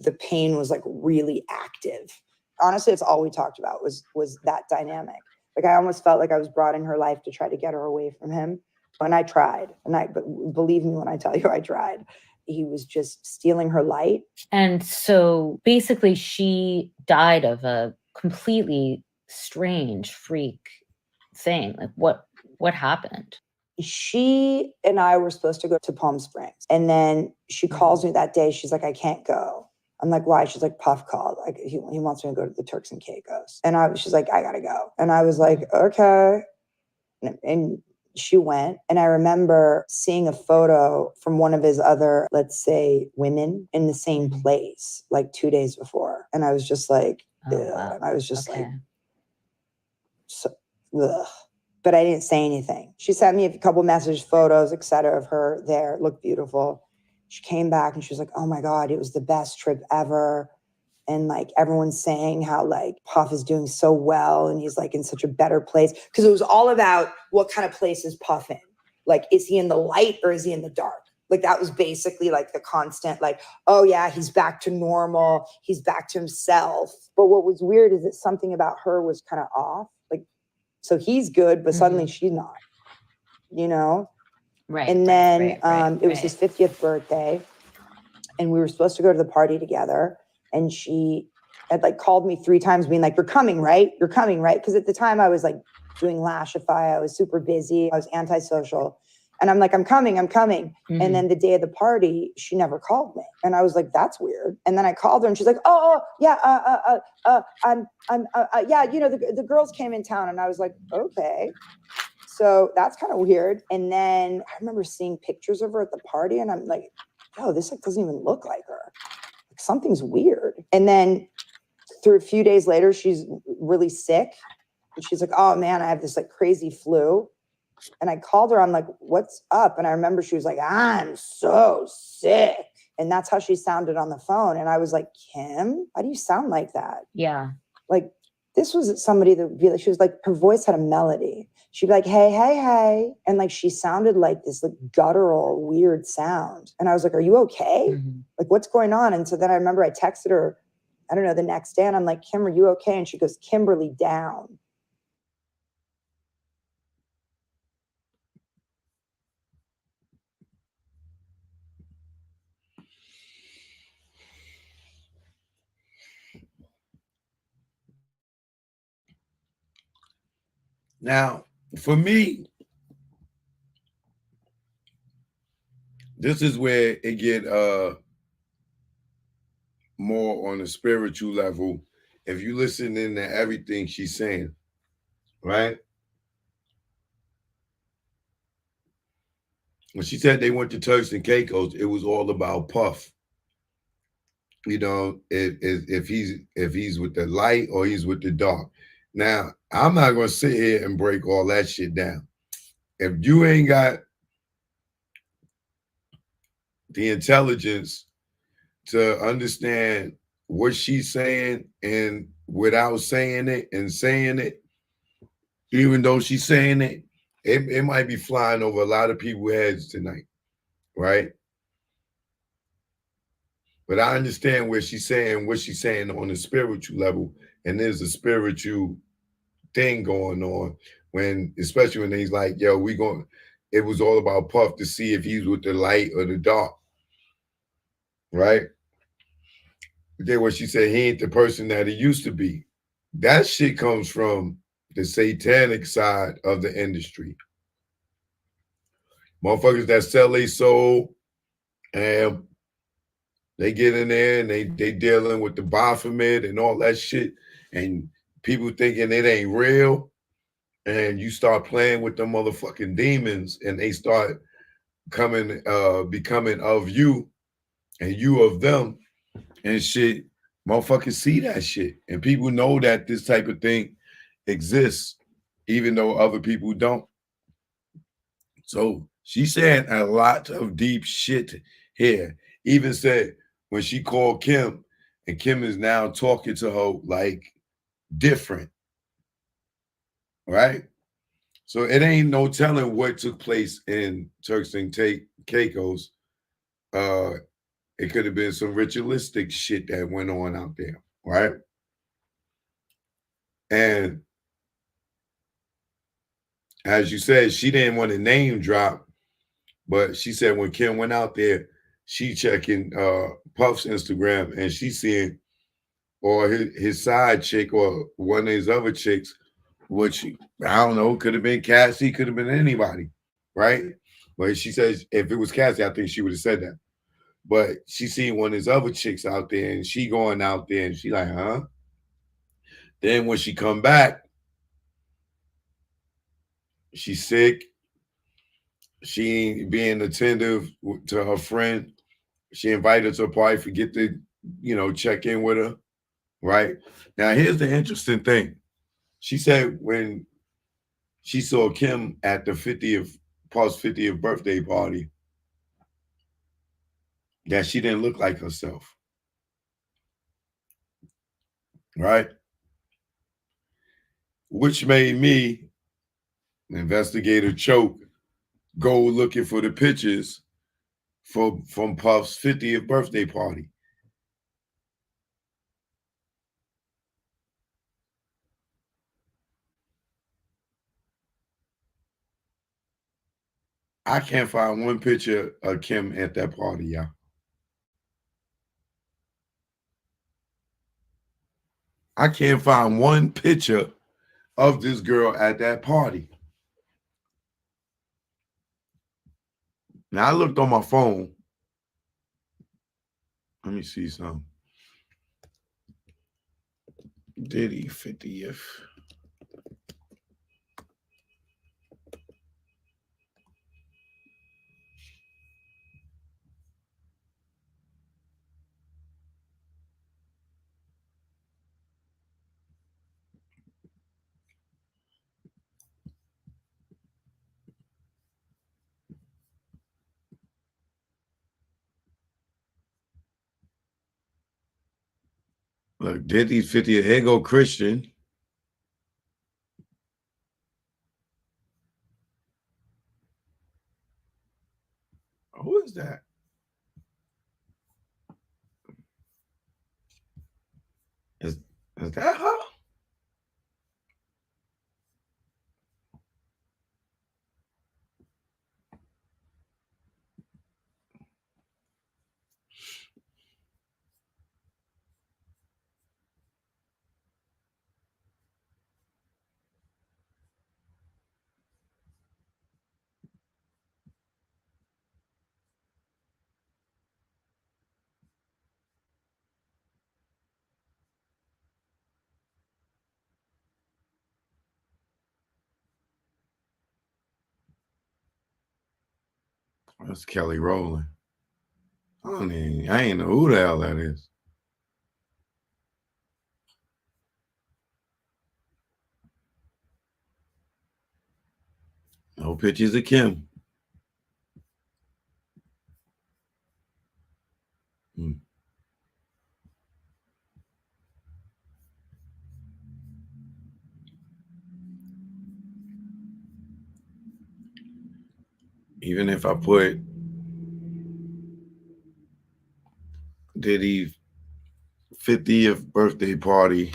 The pain was like really active. Honestly, it's all we talked about was that dynamic. Like I almost felt like I was brought in her life to try to get her away from him. And I tried. But believe me when I tell you I tried. He was just stealing her light. And so basically she died of a completely strange freak thing. Like what happened? She and I were supposed to go to Palm Springs. And then she calls me that day. She's like, I can't go. I'm like, why? She's like, Puff called. Like he wants me to go to the Turks and Caicos. And she's like, I gotta go. And I was like, okay. And she went, and I remember seeing a photo from one of his other, let's say, women in the same place, like 2 days before. And I was just like, wow. and I was just Okay. like, so, ugh. But I didn't say anything. She sent me a couple message photos, etc., of her there. It looked beautiful. She came back and she was like, oh my God, it was the best trip ever. And like everyone's saying how like Puff is doing so well and he's like in such a better place. Because it was all about what kind of place is Puff in? Like, is he in the light or is he in the dark? Like that was basically like the constant, like, oh yeah, he's back to normal. He's back to himself. But what was weird is that something about her was kind of off. Like, so he's good, but suddenly she's not, you know? Right. And then it was his 50th birthday and we were supposed to go to the party together. And she had like called me 3 times being like, you're coming, right? You're coming, right? Because at the time I was like doing Lashify. I was super busy. I was antisocial. And I'm like, I'm coming. And then the day of the party, she never called me. And I was like, that's weird. And then I called her and she's like, yeah, yeah, you know, the girls came in town. And I was like, okay. So that's kind of weird. And then I remember seeing pictures of her at the party and I'm like, oh, this like doesn't even look like her. Like something's weird. And then through a few days later, she's really sick. And she's like, oh man, I have this like crazy flu. And I called her, I'm like, what's up? And I remember she was like, I'm so sick. And that's how she sounded on the phone. And I was like, Kim, why do you sound like that? Yeah. Like this was somebody that would be like, she was like, her voice had a melody. She'd be like, hey, hey, hey. And like, she sounded like this like guttural, weird sound. And I was like, are you okay? Like, what's going on? And so then I remember I texted her, I don't know, the next day. And I'm like, Kim, are you okay? And she goes, Kimberly down. Now, for me, this is where it get more on a spiritual level. If you listen to everything she's saying, right? When she said they went to Turks and Caicos, it was all about Puff. You know, if he's with the light or he's with the dark. Now, I'm not gonna sit here and break all that shit down. If you ain't got the intelligence to understand what she's saying and without saying it and saying it, even though she's saying it, it might be flying over a lot of people's heads tonight, right? But I understand where she's saying what she's saying on a spiritual level, and there's a spiritual thing going on when, especially when he's like, yo, it was all about Puff to see if he's with the light or the dark, right? Then what she said, he ain't the person that he used to be. That shit comes from the satanic side of the industry. Motherfuckers that sell their soul and they get in there and they dealing with the Baphomet and all that shit, and people thinking it ain't real, and you start playing with them motherfucking demons and they start becoming of you and you of them and shit. Motherfuckers see that shit, and people know that this type of thing exists, even though other people don't. So she's saying a lot of deep shit here. Even said when she called Kim, and Kim is now talking to her like different, right? So it ain't no telling what took place in Turks and Caicos. It could have been some ritualistic shit that went on out there, right? And as you said, she didn't want to name drop, but she said when Kim went out there, she checking Puff's Instagram and she seeing, or his side chick or one of his other chicks, which I don't know, could have been Cassie, could have been anybody, right? But she says if it was Cassie, I think she would have said that. But she seen one of his other chicks out there and she going out there and she like, huh? Then when she come back, she's sick. She ain't being attentive to her friend. She invited her to a party, forget to, check in with her. Right? Now, here's the interesting thing. She said when she saw Kim at the 50th birthday party, that she didn't look like herself. Right? Which made me, investigator Choke, go looking for the pictures from Puff's 50th birthday party. I can't find one picture of Kim at that party, y'all. I can't find one picture of this girl at that party. Now, I looked on my phone. Let me see some. Diddy 50th. Look, Diddy's 50th. Here go Christian. Who is that? Is that her? That's Kelly Rowland. I ain't know who the hell that is. No pictures of Kim. Even if I put Diddy's 50th birthday party,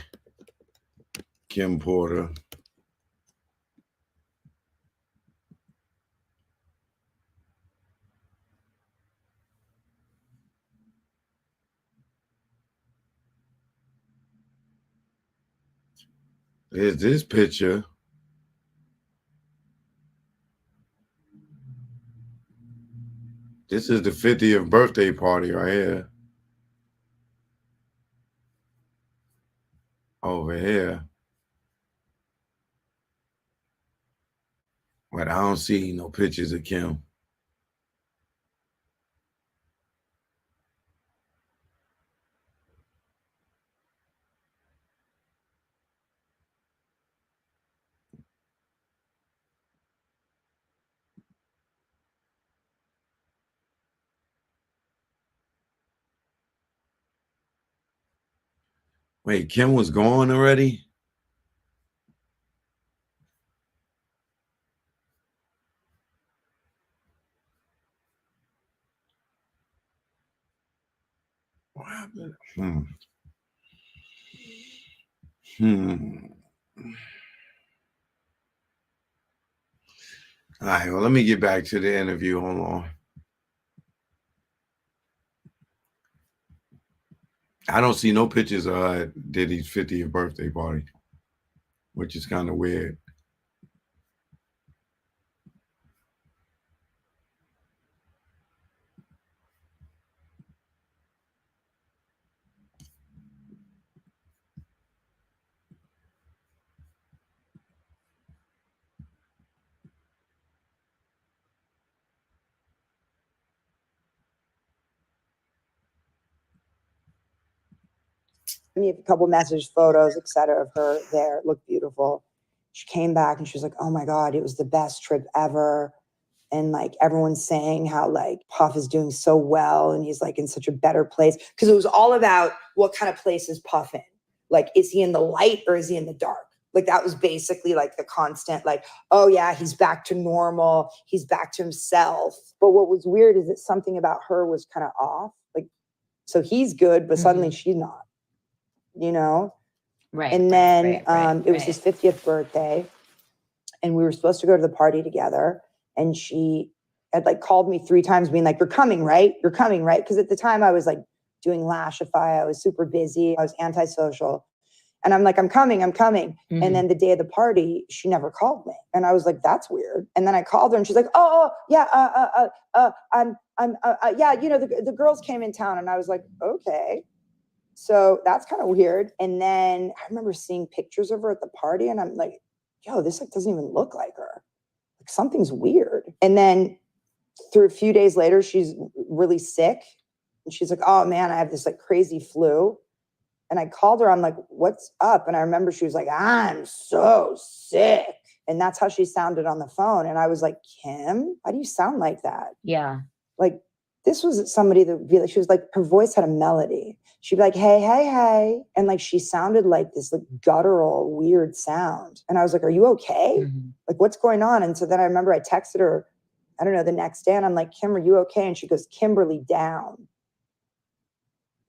Kim Porter. There's this picture. This is the 50th birthday party right here. Over here. But I don't see no pictures of Kim. Wait, Kim was gone already? What happened? All right, well, let me get back to the interview. Hold on. I don't see no pictures of Diddy's 50th birthday party, which is kind of weird. me a couple message photos, etc., of her there. It looked beautiful. She came back and she was like, oh my God, it was the best trip ever. And like everyone's saying how like Puff is doing so well and he's like in such a better place. Because it was all about what kind of place is Puff in? Like, is he in the light or is he in the dark? Like that was basically like the constant, like, oh yeah, he's back to normal. He's back to himself. But what was weird is that something about her was kind of off. Like, so he's good, but suddenly she's not, you know? Right. And then it was his 50th birthday and we were supposed to go to the party together. And she had like called me 3 times being like, you're coming, right? You're coming, right? Because at the time I was like doing Lashify. I was super busy. I was antisocial. And I'm like, I'm coming. And then the day of the party, she never called me. And I was like, that's weird. And then I called her and she's like, yeah, yeah, you know, the girls came in town. And I was like, okay. So that's kind of weird. And then I remember seeing pictures of her at the party and I'm like, yo, this like doesn't even look like her. Like something's weird. And then through a few days later, she's really sick. And she's like, oh man, I have this like crazy flu. And I called her. I'm like, what's up? And I remember she was like, I'm so sick. And that's how she sounded on the phone. And I was like, Kim, why do you sound like that? Yeah. Like this was somebody that would be like, she was like, her voice had a melody. She'd be like, hey, hey, hey. And like, she sounded like this like guttural, weird sound. And I was like, are you okay? Like, what's going on? And so then I remember I texted her, I don't know, the next day. And I'm like, Kim, are you okay? And she goes, Kimberly down.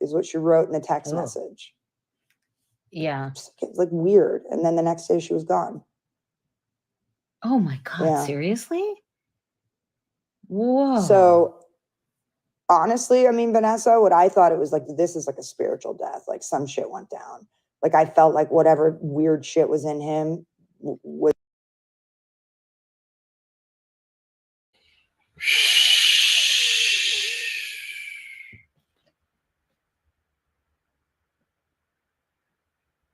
Is what she wrote in the text message. Yeah. It's like weird. And then the next day she was gone. Oh my God, seriously? Whoa. So honestly, I mean, Vanessa, what I thought it was like, this is like a spiritual death. Like some shit went down. Like I felt like whatever weird shit was in him was.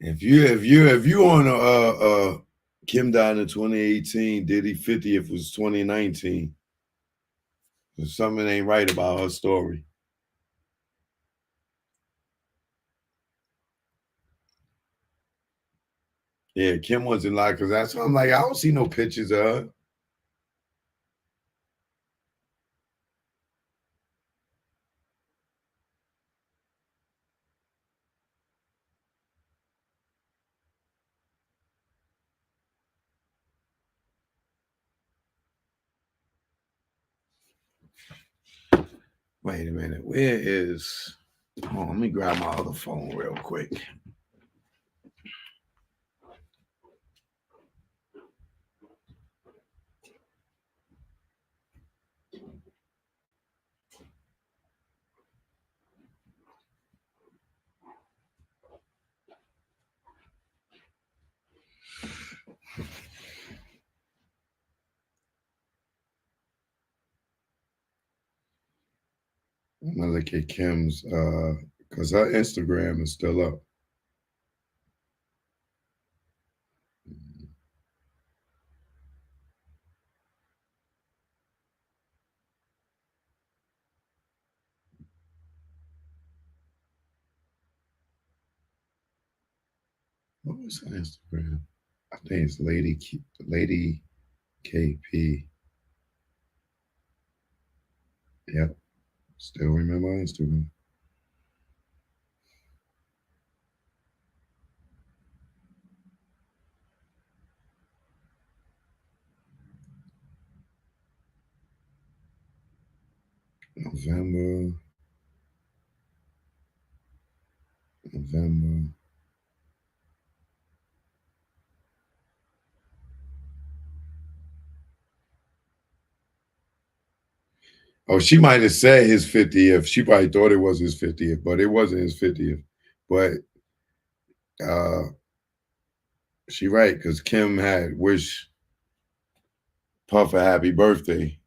If you on Kim died in 2018, Diddy 50th was 2019. Something ain't right about her story. Yeah, Kim wasn't like, because that's why I'm like, I don't see no pictures of her. Wait a minute. Where is... Oh, let me grab my other phone real quick. I'm gonna look at Kim's because her Instagram is still up. What was her Instagram? I think it's Lady KP. Yep. Still remember Instagram. November. Oh, she might have said his 50th. She probably thought it was his 50th, but it wasn't his 50th. But she right, because Kim had wished Puff a happy birthday.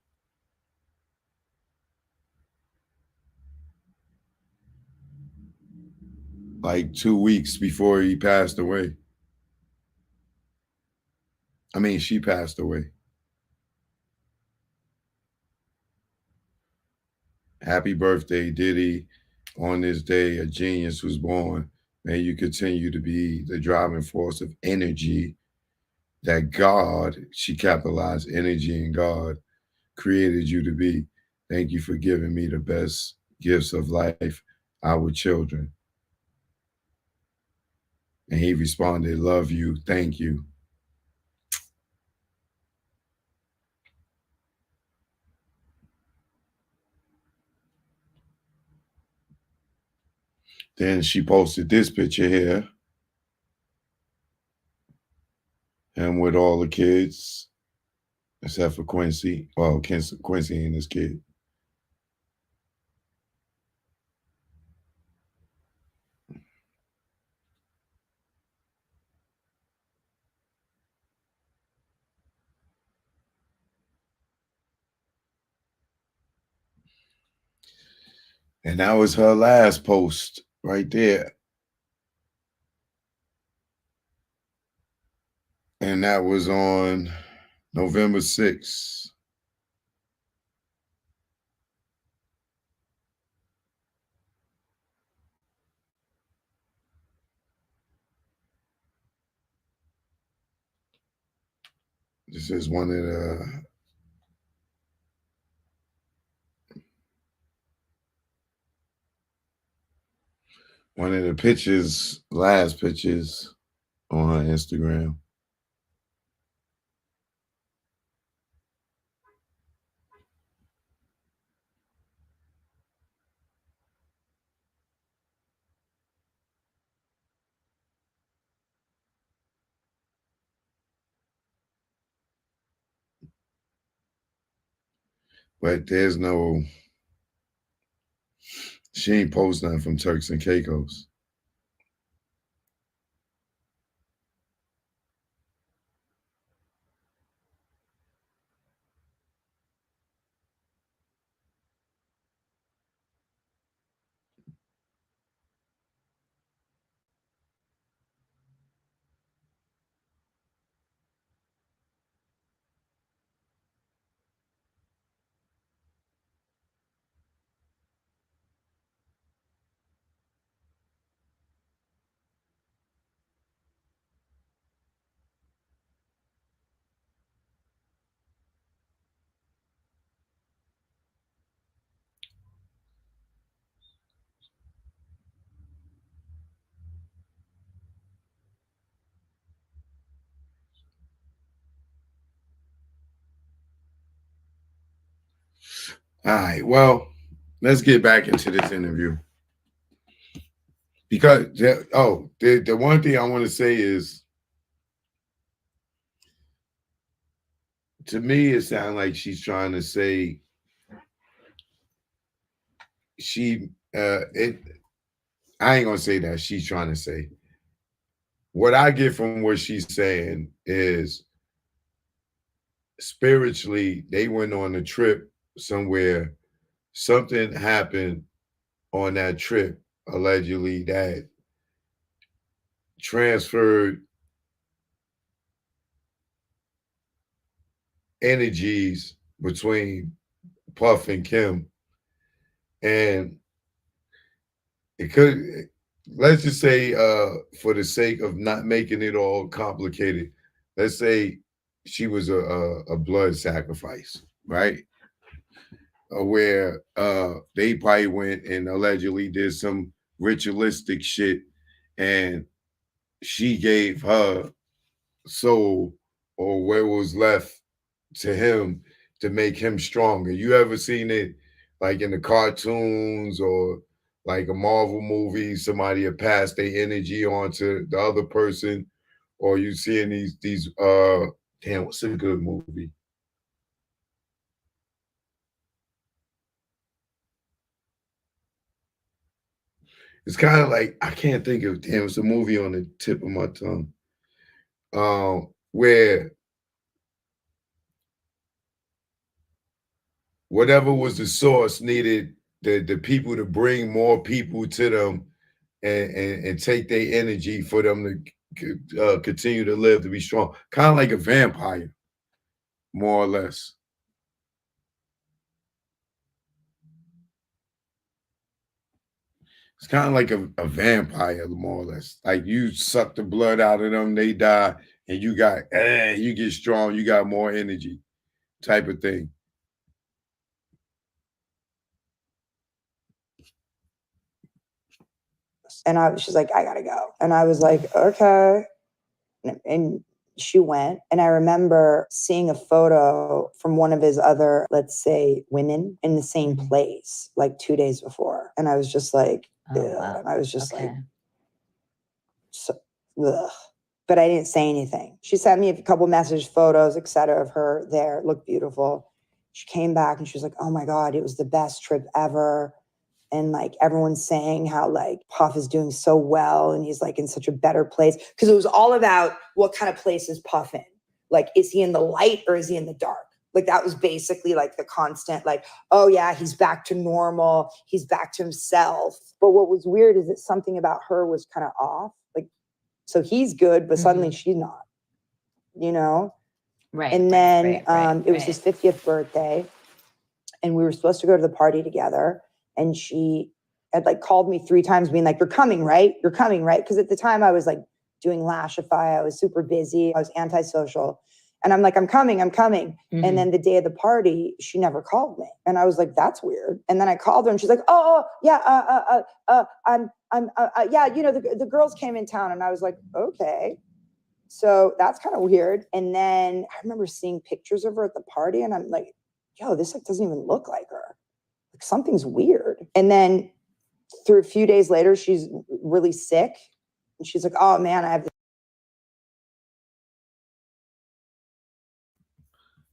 Like 2 weeks before he passed away. I mean, she passed away. Happy birthday, Diddy. On this day, a genius was born. May you continue to be the driving force of energy that God, she capitalized energy and God, created you to be. Thank you for giving me the best gifts of life, our children. And he responded, love you, thank you. Then she posted this picture here. And with all the kids, except for Quincy. Well, Quincy and his kid. And that was her last post right there. And that was on November 6th. This is one of the pictures, last pictures on her Instagram. But there's no, she ain't post nothing from Turks and Caicos. All right, well, let's get back into this interview. Because, the one thing I want to say is, to me, it sounds like she's trying to say I ain't gonna say that she's trying to say. What I get from what she's saying is spiritually, they went on a trip somewhere. Something happened on that trip, allegedly, that transferred energies between Puff and Kim. And it could, let's just say, for the sake of not making it all complicated, let's say she was a blood sacrifice, right? Where they probably went and allegedly did some ritualistic shit, and she gave her soul or what was left to him to make him stronger. You ever seen it like in the cartoons or like a Marvel movie? Somebody had passed their energy on to the other person, or you seeing these damn, what's a good movie? It's kind of like, I can't think of, damn, it's a movie on the tip of my tongue. Where whatever was the source needed the people to bring more people to them and take their energy for them to continue to live, to be strong. Kind of like a vampire, more or less. It's kind of like a vampire, more or less. Like you suck the blood out of them, they die, and you get strong, you got more energy, type of thing. And she's like, I gotta go. And I was like, okay. And she went. And I remember seeing a photo from one of his other, let's say, women in the same place, like 2 days before. And I was just like, wow. And I was just Okay. like, so, ugh. But I didn't say anything. She sent me a couple message photos, etc., of her there. It looked beautiful. She came back and she was like, oh my God, it was the best trip ever. And like everyone's saying how like Puff is doing so well and he's like in such a better place. Because it was all about what kind of place is Puff in? Like, is he in the light or is he in the dark? Like that was basically like the constant, like, oh yeah, he's back to normal. He's back to himself. But what was weird is that something about her was kind of off. Like, so he's good, but suddenly she's not, you know? Right. And then Right. it was his 50th birthday and we were supposed to go to the party together. And she had like called me 3 times being like, you're coming, right? You're coming, right? Because at the time I was like doing Lashify. I was super busy. I was antisocial. And I'm like, I'm coming. Mm-hmm. And then the day of the party, she never called me. And I was like, that's weird. And then I called her and she's like, yeah, yeah, you know, the girls came in town. And I was like, okay. So that's kind of weird. And then I remember seeing pictures of her at the party and I'm like, yo, this like doesn't even look like her. Like something's weird. And then through a few days later, she's really sick. And she's like, oh man, I have this.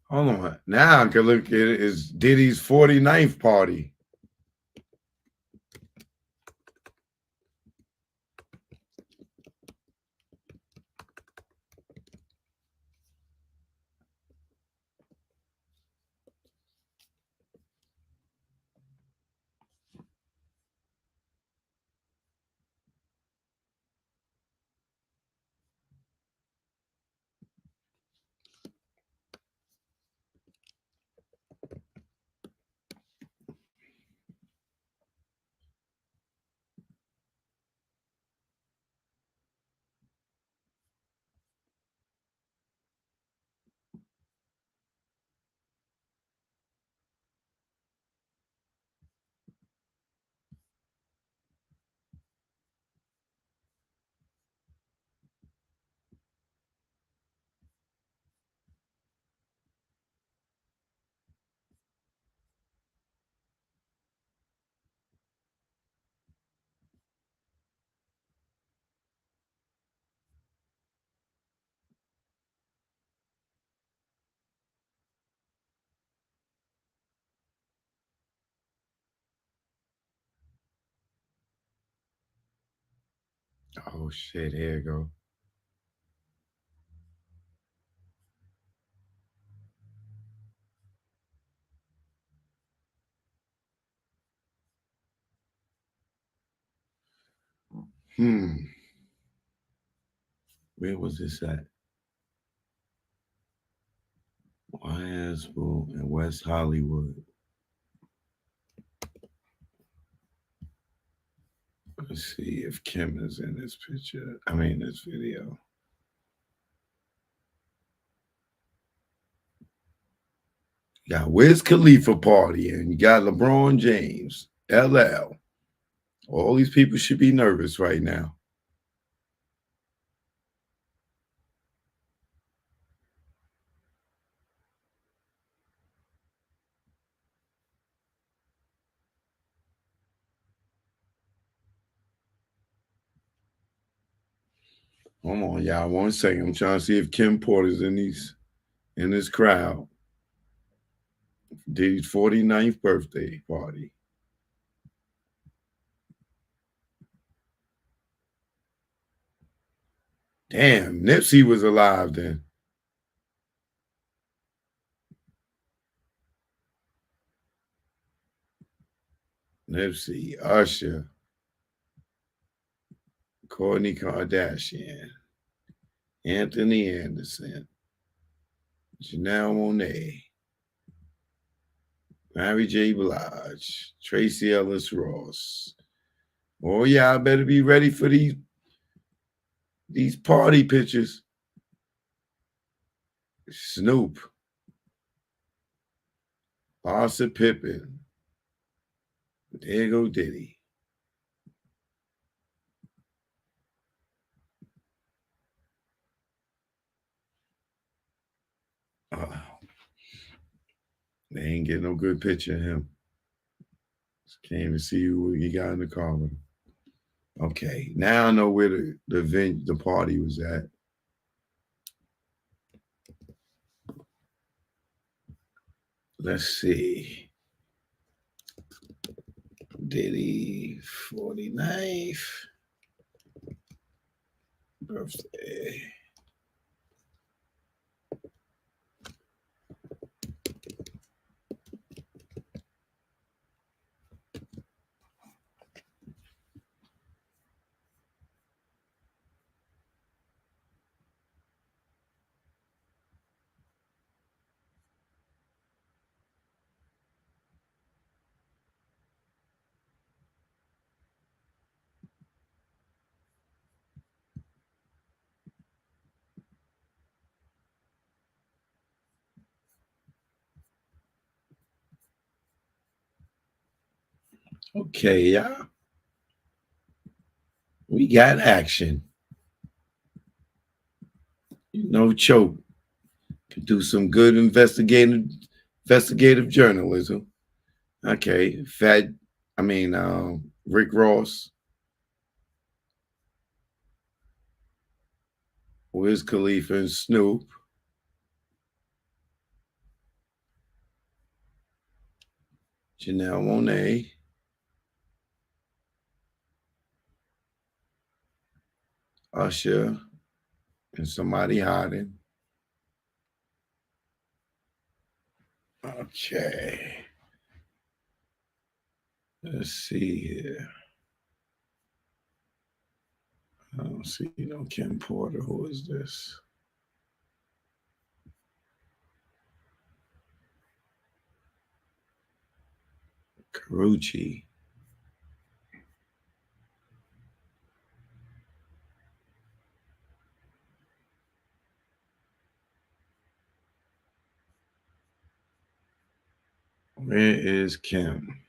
Hold on. Now I can look at it as Diddy's 49th party. Oh shit, here you go. Where was this at? Wyoming in West Hollywood. Let's see if Kim is in this picture. I mean, this video. You got Wiz Khalifa party and you got LeBron James, LL. All these people should be nervous right now. Hold on, y'all. 1 second. I'm trying to see if Kim Porter's in this crowd. Diddy's 49th birthday party. Damn, Nipsey was alive then. Nipsey, Usher, Kourtney Kardashian, Anthony Anderson, Janelle Monáe, Mary J. Blige, Tracy Ellis Ross, Oh yeah, I better be ready for these party pictures. Snoop, Bossa Pippin, there go Diddy. They ain't getting no good picture of him. Just can't even see who he got in the car with him. Okay, now I know where the party was at. Let's see. Diddy 49th birthday. Okay, y'all. We got action. You know, Choke can do some good investigative journalism. Okay, Rick Ross, Wiz Khalifa, and Snoop. Janelle Monáe, Usher, and somebody hiding. Okay. Let's see here. I don't see no Kim Porter. Who is this? Karuchi. Where is Kim?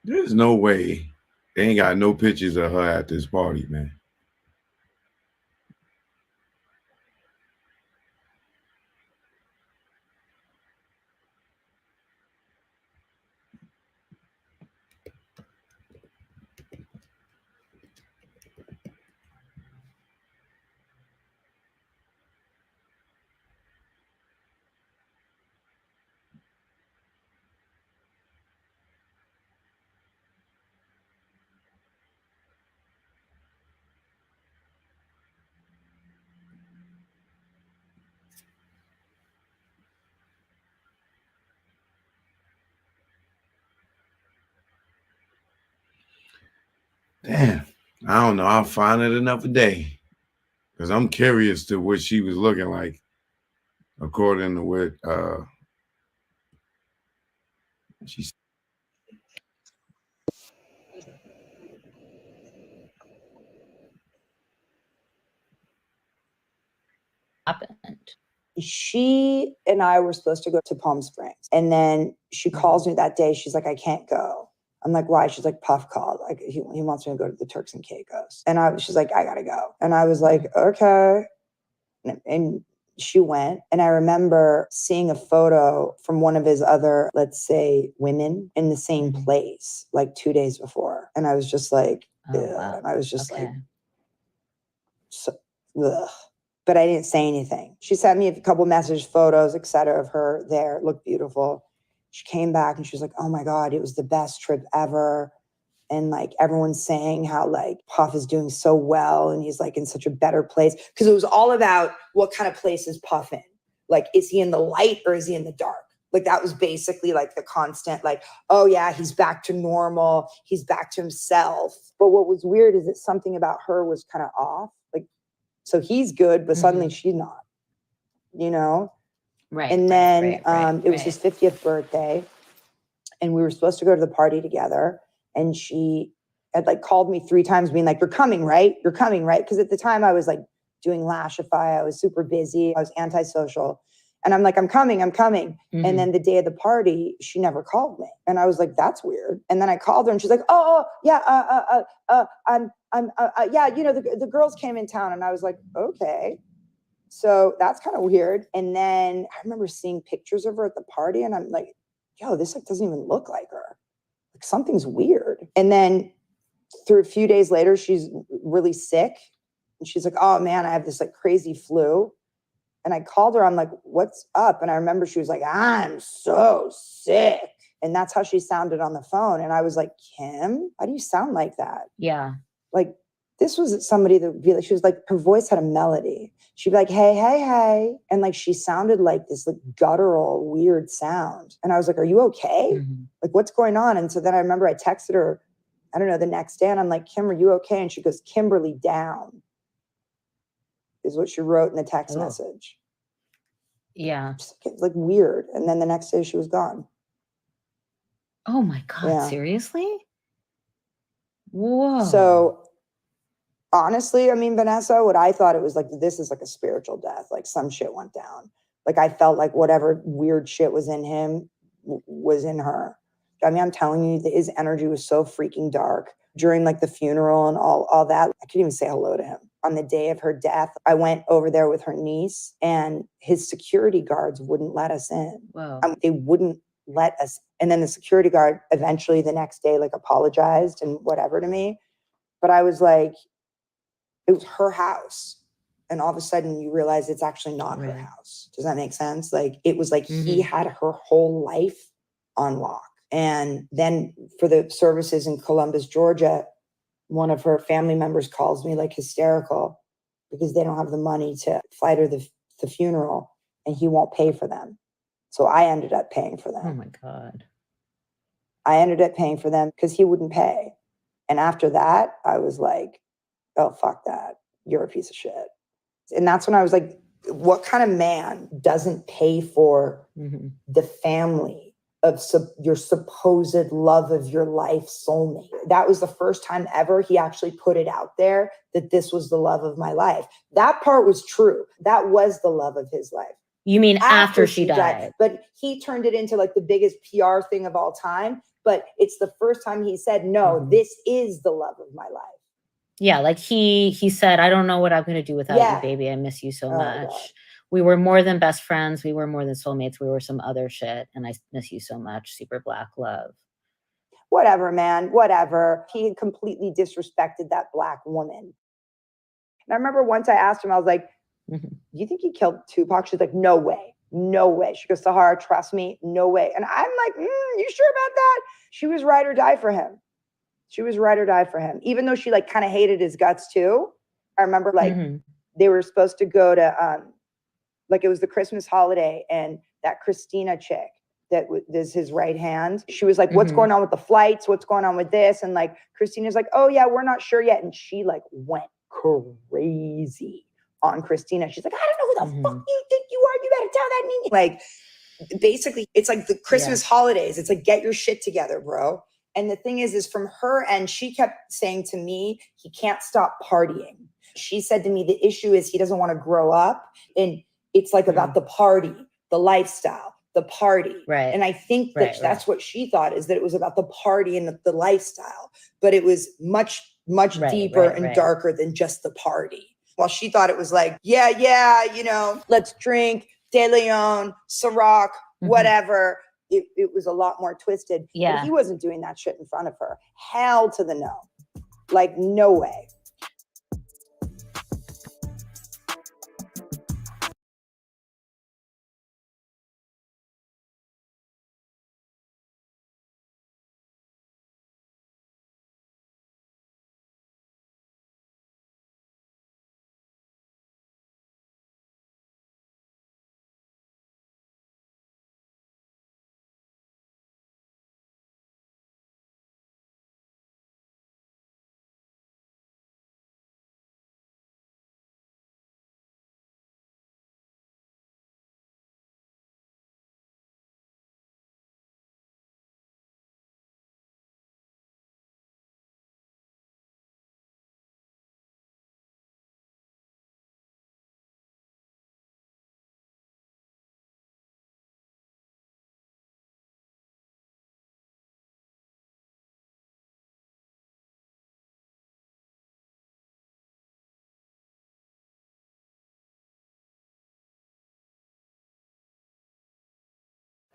There's no way they ain't got no pictures of her at this party, man. Damn, I don't know. I'll find it another day because I'm curious to what she was looking like, according to what she. Happened. She and I were supposed to go to Palm Springs. And then she calls me that day. She's like, I can't go. I'm like, why? She's like, Puff called. Like he wants me to go to the Turks and Caicos. And she's like, I gotta go. And I was like, okay. And she went. And I remember seeing a photo from one of his other, let's say, women in the same place, like 2 days before. And I was just like, wow. And I was just Okay. like, so, ugh. But I didn't say anything. She sent me a couple message photos, et cetera, of her there. It looked beautiful. She came back and she was like, oh my God, it was the best trip ever. And like everyone's saying how like Puff is doing so well and he's like in such a better place. Because it was all about what kind of place is Puff in? Like, is he in the light or is he in the dark? Like that was basically like the constant, like, oh yeah, he's back to normal. He's back to himself. But what was weird is that something about her was kind of off. Like, so he's good, but suddenly she's not, you know? Right. And then it was his 50th birthday and we were supposed to go to the party together. And she had like called me 3 times being like, you're coming, right? You're coming, right? Because at the time I was like doing Lashify. I was super busy. I was antisocial. And I'm like, I'm coming. And then the day of the party, she never called me. And I was like, that's weird. And then I called her and she's like, yeah, yeah, you know, the girls came in town. And I was like, okay. So that's kind of weird. And then I remember seeing pictures of her at the party and I'm like, yo, this like doesn't even look like her. Like something's weird. And then through a few days later, she's really sick. And she's like, oh man, I have this like crazy flu. And I called her. I'm like, what's up? And I remember she was like, I'm so sick. And that's how she sounded on the phone. And I was like, Kim, why do you sound like that? Yeah. Like this was somebody that would be like, she was like, her voice had a melody. She'd be like, hey, hey, hey. And like, she sounded like this like guttural, weird sound. And I was like, are you okay? Like, what's going on? And so then I remember I texted her, I don't know, the next day. And I'm like, Kim, are you okay? And she goes, Kimberly down is what she wrote in the text message. Yeah. It's like weird. And then the next day she was gone. Oh my God. Seriously? Whoa. So honestly, I mean, Vanessa, what I thought it was like, this is like a spiritual death. Like some shit went down. Like I felt like whatever weird shit was in him was in her. I mean, I'm telling you, his energy was so freaking dark during like the funeral and all that. I couldn't even say hello to him. On the day of her death, I went over there with her niece and his security guards wouldn't let us in. Whoa. They wouldn't let us. And then the security guard eventually the next day, like apologized and whatever to me. But I was like, it was her house. And all of a sudden you realize it's actually not her house. Does that make sense? Like it was like he had her whole life on lock. And then for the services in Columbus, Georgia, one of her family members calls me like hysterical because they don't have the money to fly to the funeral and he won't pay for them. So I ended up paying for them. Oh my God. I ended up paying for them because he wouldn't pay. And after that, I was like, oh, fuck that. You're a piece of shit. And that's when I was like, what kind of man doesn't pay for the family of your supposed love of your life soulmate? That was the first time ever he actually put it out there that this was the love of my life. That part was true. That was the love of his life. You mean after she died? But he turned it into like the biggest PR thing of all time. But it's the first time he said, no, this is the love of my life. Yeah, like he said, I don't know what I'm going to do without you, baby. I miss you so much. God. We were more than best friends. We were more than soulmates. We were some other shit. And I miss you so much. Super black love. Whatever, man. Whatever. He completely disrespected that black woman. And I remember once I asked him, I was like, do you think he killed Tupac? She's like, no way. No way. She goes, Sahara, trust me. No way. And I'm like, you sure about that? She was ride or die for him. She was ride or die for him. Even though she like kind of hated his guts too. I remember like they were supposed to go to, like it was the Christmas holiday and that Christina chick that was his right hand. She was like, what's going on with the flights? What's going on with this? And like, Christina's like, oh yeah, we're not sure yet. And she like went crazy on Christina. She's like, I don't know who the fuck you think you are. You better tell that Nene. Like, basically, it's like the Christmas holidays. It's like, get your shit together, bro. And the thing is from her end, she kept saying to me, he can't stop partying. She said to me, the issue is he doesn't want to grow up. And it's like about the party, the lifestyle, the party. Right. And I think that Right, that's what she thought, is that it was about the party and the lifestyle, but it was much Right, deeper right, and right. darker than just the party. While she thought it was like, yeah, you know, let's drink, De Leon, Ciroc, whatever. It was a lot more twisted. Yeah. But he wasn't doing that shit in front of her. Hell to the no. Like, no way.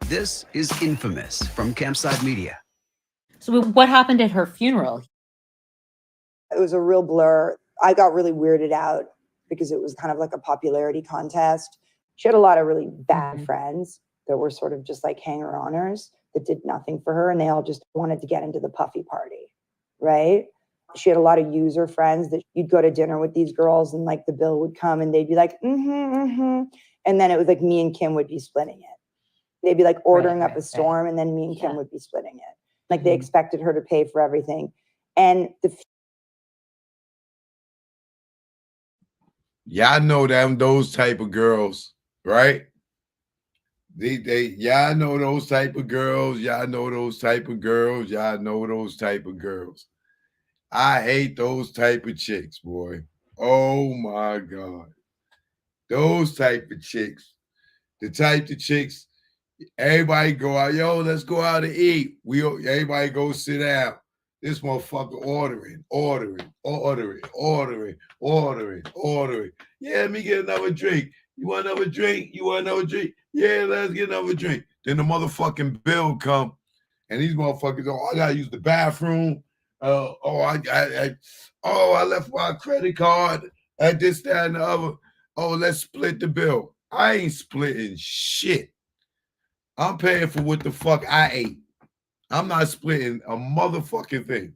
This is Infamous from Campside Media. So what happened at her funeral? It was a real blur. I got really weirded out because it was kind of like a popularity contest. She had a lot of really bad friends that were sort of just like hanger-oners that did nothing for her, and they all just wanted to get into the puffy party, right? She had a lot of user friends that you'd go to dinner with these girls and like the bill would come and they'd be like, and then it was like me and Kim would be splitting it. They'd be like ordering up a storm and then me and Kim would be splitting it. Like they expected her to pay for everything. And Y'all know them, those type of girls, right? Y'all know those type of girls. Y'all know those type of girls. Y'all know those type of girls. I hate those type of chicks, boy. Oh my God. Those type of chicks. The type of chicks, everybody go out, yo, let's go out to eat. Everybody go sit down. This motherfucker ordering. Yeah, let me get another drink. You want another drink? Yeah, let's get another drink. Then the motherfucking bill come, and these motherfuckers, I gotta use the bathroom. I left my credit card at this, that, and the other. Oh, let's split the bill. I ain't splitting shit. I'm paying for what the fuck I ate. I'm not splitting a motherfucking thing.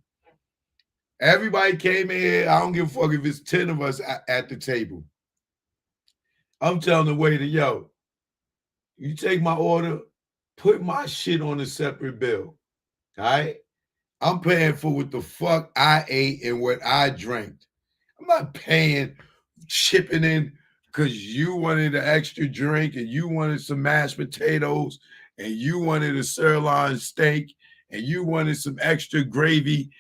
Everybody came in here. I don't give a fuck if it's 10 of us at the table. I'm telling the waiter, yo, you take my order, put my shit on a separate bill. All right? I'm paying for what the fuck I ate and what I drank. I'm not paying, chipping in because you wanted an extra drink and you wanted some mashed potatoes and you wanted a sirloin steak and you wanted some extra gravy.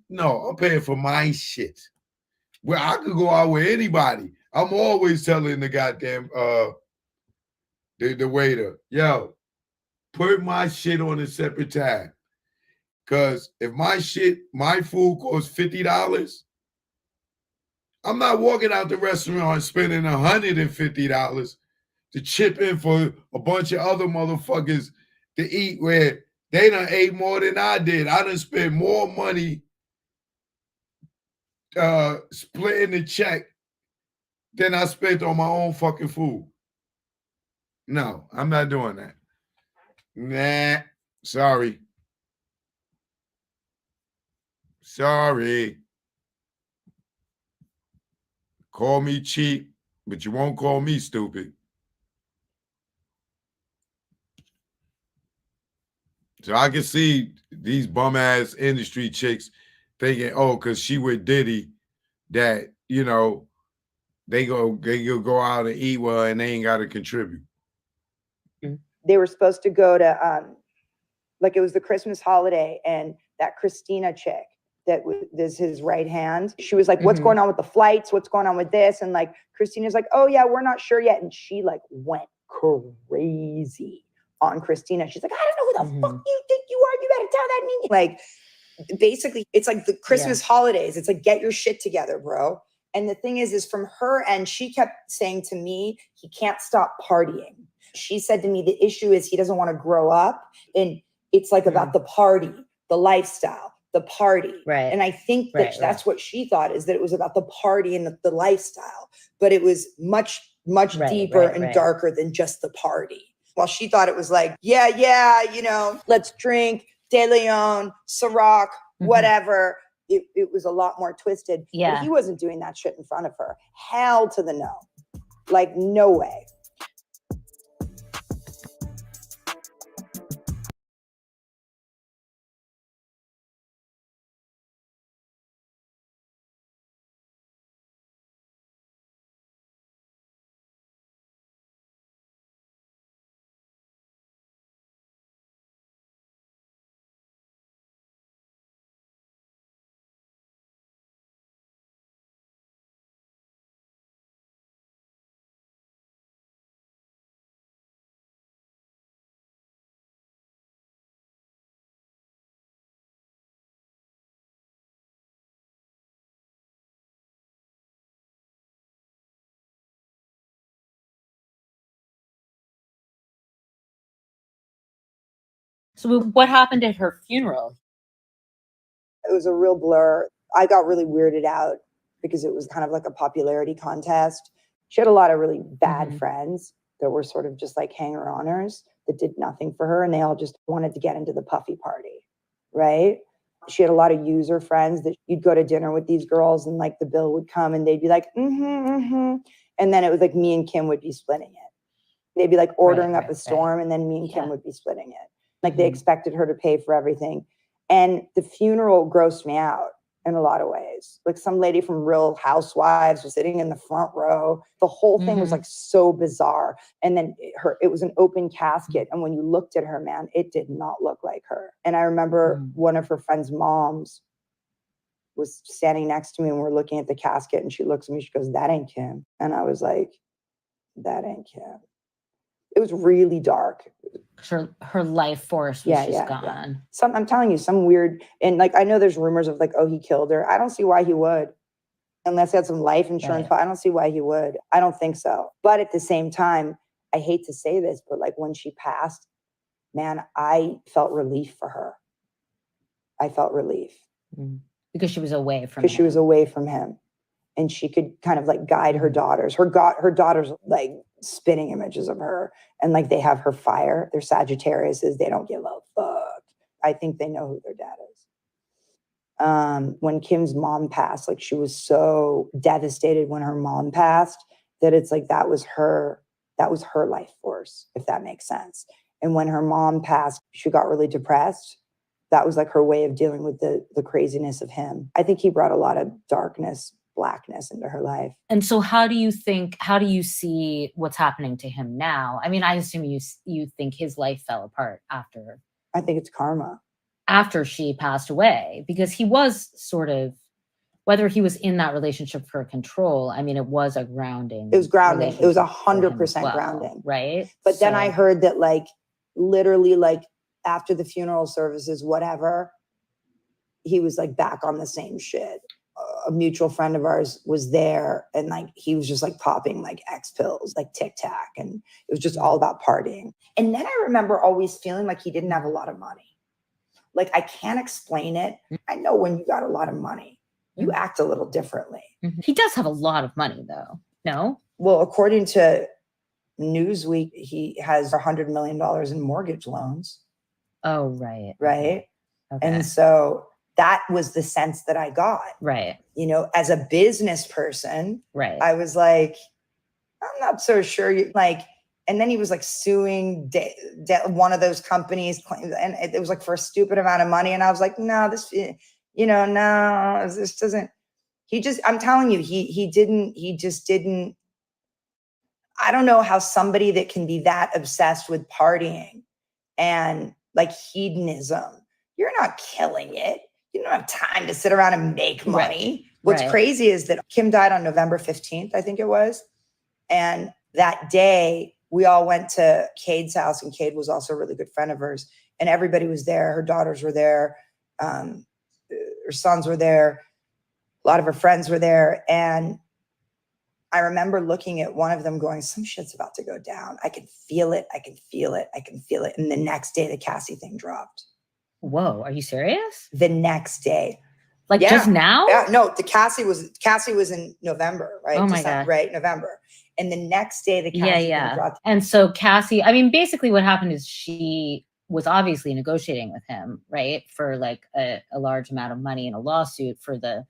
No, I'm paying for my shit. Well, I could go out with anybody. I'm always telling the goddamn the waiter, yo, put my shit on a separate tab. Because if my food costs $50, I'm not walking out the restaurant spending $150 to chip in for a bunch of other motherfuckers to eat where they done ate more than I did. I done spent more money splitting the check than I spent on my own fucking food. No, I'm not doing that. Nah, sorry. Sorry. Call me cheap, but you won't call me stupid. So I can see these bum-ass industry chicks thinking, oh, because she with Diddy, that, you know, they go out and eat well and they ain't got to contribute. they were supposed to go to, like it was the Christmas holiday, and that Christina chick that is his right hand, she was like, what's going on with the flights? What's going on with this? And like, Christina's like, oh yeah, we're not sure yet. And she like went crazy on Christina. She's like, I don't know who the fuck you think you are. You better tell that nigga. Like, basically, it's like the Christmas holidays. It's like, get your shit together, bro. And the thing is from her end, she kept saying to me, he can't stop partying. She said to me, the issue is he doesn't want to grow up. And it's like about the party, the lifestyle, the party. Right. And I think that that's what she thought, is that it was about the party and the lifestyle. But it was much, much deeper and darker than just the party. While she thought it was like, yeah, you know, let's drink, De Leon, Ciroc, whatever. It was a lot more twisted. Yeah. But he wasn't doing that shit in front of her. Hell to the no. Like, no way. So what happened at her funeral? It was a real blur. I got really weirded out because it was kind of like a popularity contest. She had a lot of really bad friends that were sort of just like hanger-oners that did nothing for her, and they all just wanted to get into the puffy party, right? She had a lot of user friends that you'd go to dinner with these girls and like the bill would come and they'd be like, and then it was like me and Kim would be splitting it. They'd be like ordering up a storm and then me and Kim would be splitting it. Like they expected her to pay for everything. And the funeral grossed me out in a lot of ways. Like some lady from Real Housewives was sitting in the front row. The whole thing was like so bizarre. And then it was an open casket. And when you looked at her, man, it did not look like her. And I remember one of her friend's moms was standing next to me and we're looking at the casket and she looks at me, she goes, that ain't Kim. And I was like, that ain't Kim. It was really dark. Her life force was just gone. I'm telling you, some weird, and like I know there's rumors of like, oh, he killed her. I don't see why he would. Unless he had some life insurance, but I don't see why he would. I don't think so. But at the same time, I hate to say this, but like when she passed, man, I felt relief for her. I felt relief. Because she was away from him. Because she was away from him. And she could kind of like guide her daughters. Her daughters like spitting images of her. And like they have her fire. They're Sagittariuses. They don't give a fuck. I think they know who their dad is. When Kim's mom passed, like she was so devastated when her mom passed that it's like that was her life force, if that makes sense. And when her mom passed, she got really depressed. That was like her way of dealing with the craziness of him. I think he brought a lot of darkness, blackness into her life. And so how do you see what's happening to him now? I mean, I assume you think his life fell apart after. I think it's karma. After she passed away, because he was sort of, whether he was in that relationship for control, I mean, it was a grounding. It was grounding. It was 100% grounding. Right. But then I heard that like, literally like after the funeral services, whatever, he was like back on the same shit. A mutual friend of ours was there and like he was just like popping like X pills, like Tic Tac, and it was just all about partying. And then I remember always feeling like he didn't have a lot of money. Like I can't explain it. I know when you got a lot of money, you act a little differently. He does have a lot of money though. No? Well, according to Newsweek, he has $100 million in mortgage loans. Oh, right. Right. Okay. And so that was the sense that I got. Right. You know, as a business person, right. I was like, I'm not so sure. And then he was like suing one of those companies, and it was like for a stupid amount of money. And I was like, no, this doesn't. I'm telling you, he just didn't. I don't know how somebody that can be that obsessed with partying and like hedonism, you're not killing it. You don't have time to sit around and make money. Right. What's crazy is that Kim died on November 15th, I think it was. And that day we all went to Cade's house, and Cade was also a really good friend of hers. And everybody was there. Her daughters were there. Her sons were there. A lot of her friends were there. And I remember looking at one of them going, some shit's about to go down. I can feel it. I can feel it. I can feel it. And the next day, the Cassie thing dropped. Whoa, are you serious? The next day. Like just now? Yeah, no, Cassie was in November, right? Oh my God. Right, November. And the next day, the Cassie thing dropped. And so Cassie, I mean, basically what happened is she was obviously negotiating with him, right? For like a large amount of money in a lawsuit for the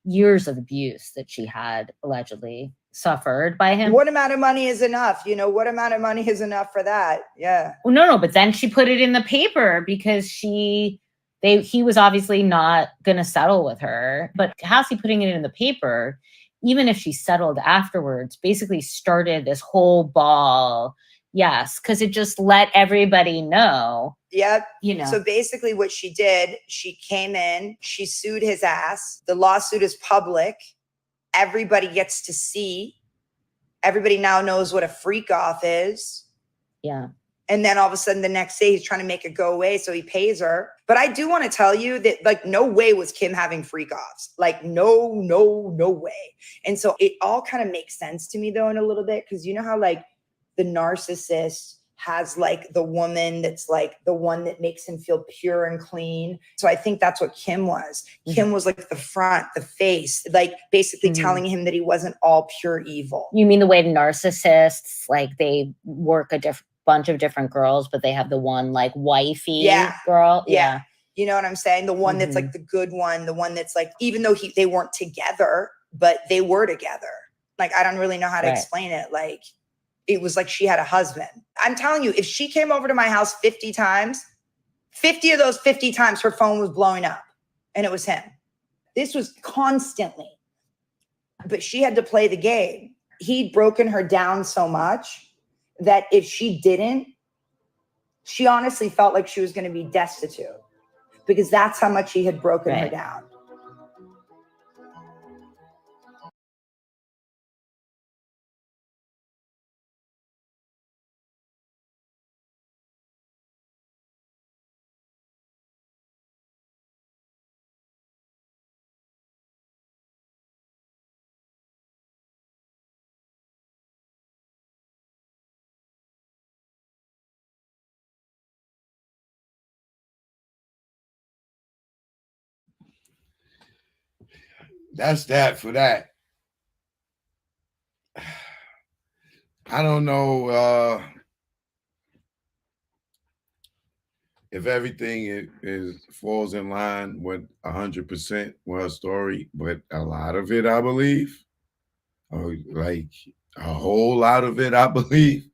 years of abuse that she had allegedly suffered by him. What amount of money is enough? You know, what amount of money is enough for that? Yeah. Well, no, but then she put it in the paper because he was obviously not going to settle with her. But Cassie putting it in the paper, even if she settled afterwards, basically started this whole ball. Yes, because it just let everybody know. Yep. You know. So basically what she did, she came in, she sued his ass. The lawsuit is public. Everybody gets to see. Everybody now knows what a freak off is. Yeah. And then all of a sudden the next day he's trying to make it go away. So he pays her. But I do want to tell you that like no way was Kim having freak offs. Like no way. And so it all kind of makes sense to me though in a little bit. Cause you know how like the narcissist has like the woman that's like the one that makes him feel pure and clean. So I think that's what Kim was. Mm-hmm. Kim was like the front, the face, like basically telling him that he wasn't all pure evil. You mean the way narcissists, like they work a bunch of different girls, but they have the one like wifey girl? Yeah. You know what I'm saying? The one that's like the good one, the one that's like, even though they weren't together, but they were together. Like, I don't really know how to explain it. Like, it was like she had a husband. I'm telling you, if she came over to my house 50 times, 50 of those 50 times her phone was blowing up and it was him. This was constantly. But she had to play the game. He'd broken her down so much that if she didn't, she honestly felt like she was going to be destitute because that's how much he had broken her down. That's that for that. I don't know if everything falls in line with 100% with her story, but a lot of it, I believe, or like a whole lot of it, I believe,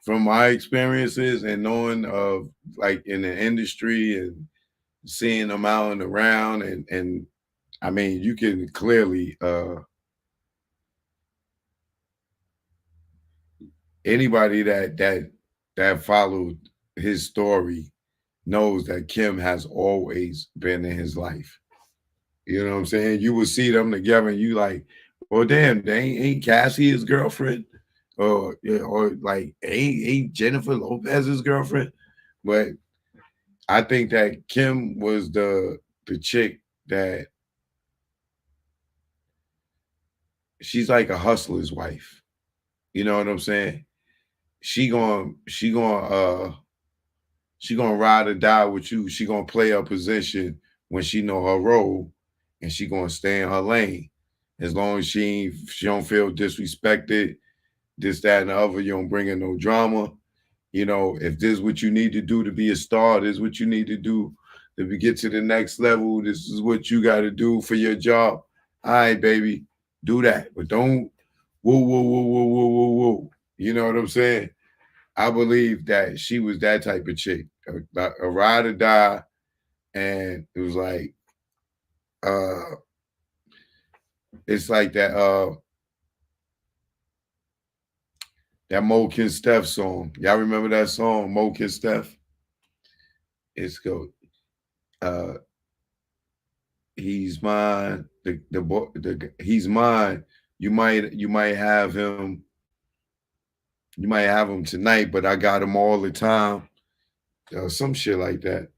from my experiences and knowing of like in the industry and seeing them out and around, and I mean, you can clearly anybody that followed his story knows that Kim has always been in his life. You know what I'm saying? You will see them together and you like, well, damn, they ain't Cassie his girlfriend, or like ain't Jennifer Lopez's girlfriend. But I think that Kim was the chick that she's like a hustler's wife. You know what I'm saying? She gonna ride or die with you. She gonna play her position when she know her role, and she gonna stay in her lane. As long as she don't feel disrespected, this, that, and the other, you don't bring in no drama. You know, if this is what you need to do to be a star, this is what you need to do to get to the next level. This is what you got to do for your job. All right, baby, do that. But don't whoa. You know what I'm saying? I believe that she was that type of chick, a ride or die. And it was like, it's like that Mo Kid Steph song. Y'all remember that song, Mo Kid Steph? It's go, he's mine. He's mine. You might have him. You might have them tonight, but I got them all the time. Some shit like that.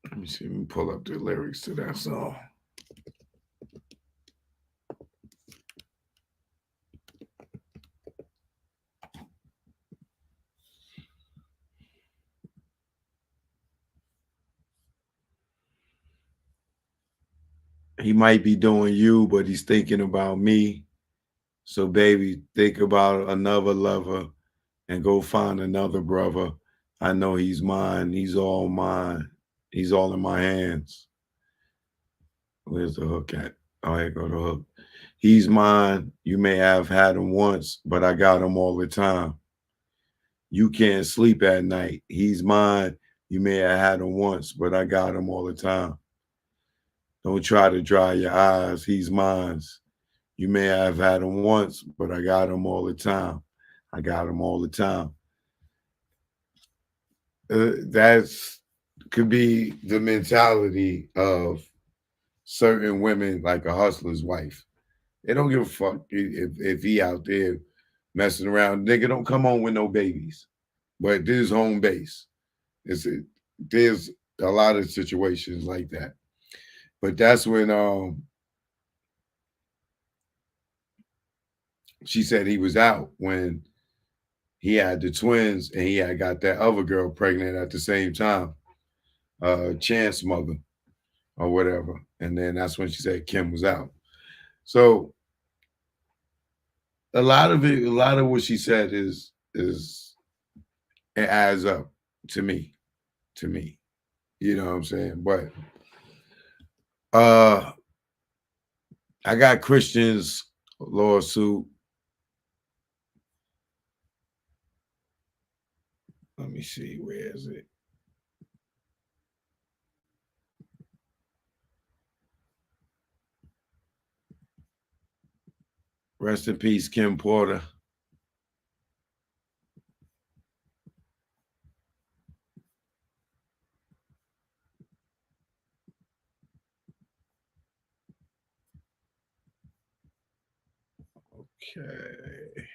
Let me see. Let me pull up the lyrics to that song. He might be doing you, but he's thinking about me. So, baby, think about another lover and go find another brother. I know he's mine. He's all mine. He's all in my hands. Where's the hook at? Oh, here go the hook. He's mine. You may have had him once, but I got him all the time. You can't sleep at night. He's mine. You may have had him once, but I got him all the time. Don't try to dry your eyes. He's mine. You may have had him once, but I got him all the time. I got him all the time. That's could be the mentality of certain women, like a hustler's wife. They don't give a fuck if he out there messing around. Nigga, don't come home with no babies. But this is home base. There's a lot of situations like that. But that's when she said he was out when he had the twins and he had got that other girl pregnant at the same time, Chance mother or whatever. And then that's when she said Kim was out. So a lot of what she said is it adds up to me. You know what I'm saying? But I got Christian's lawsuit. Let me see, where is it? Rest in peace, Kim Porter. Okay.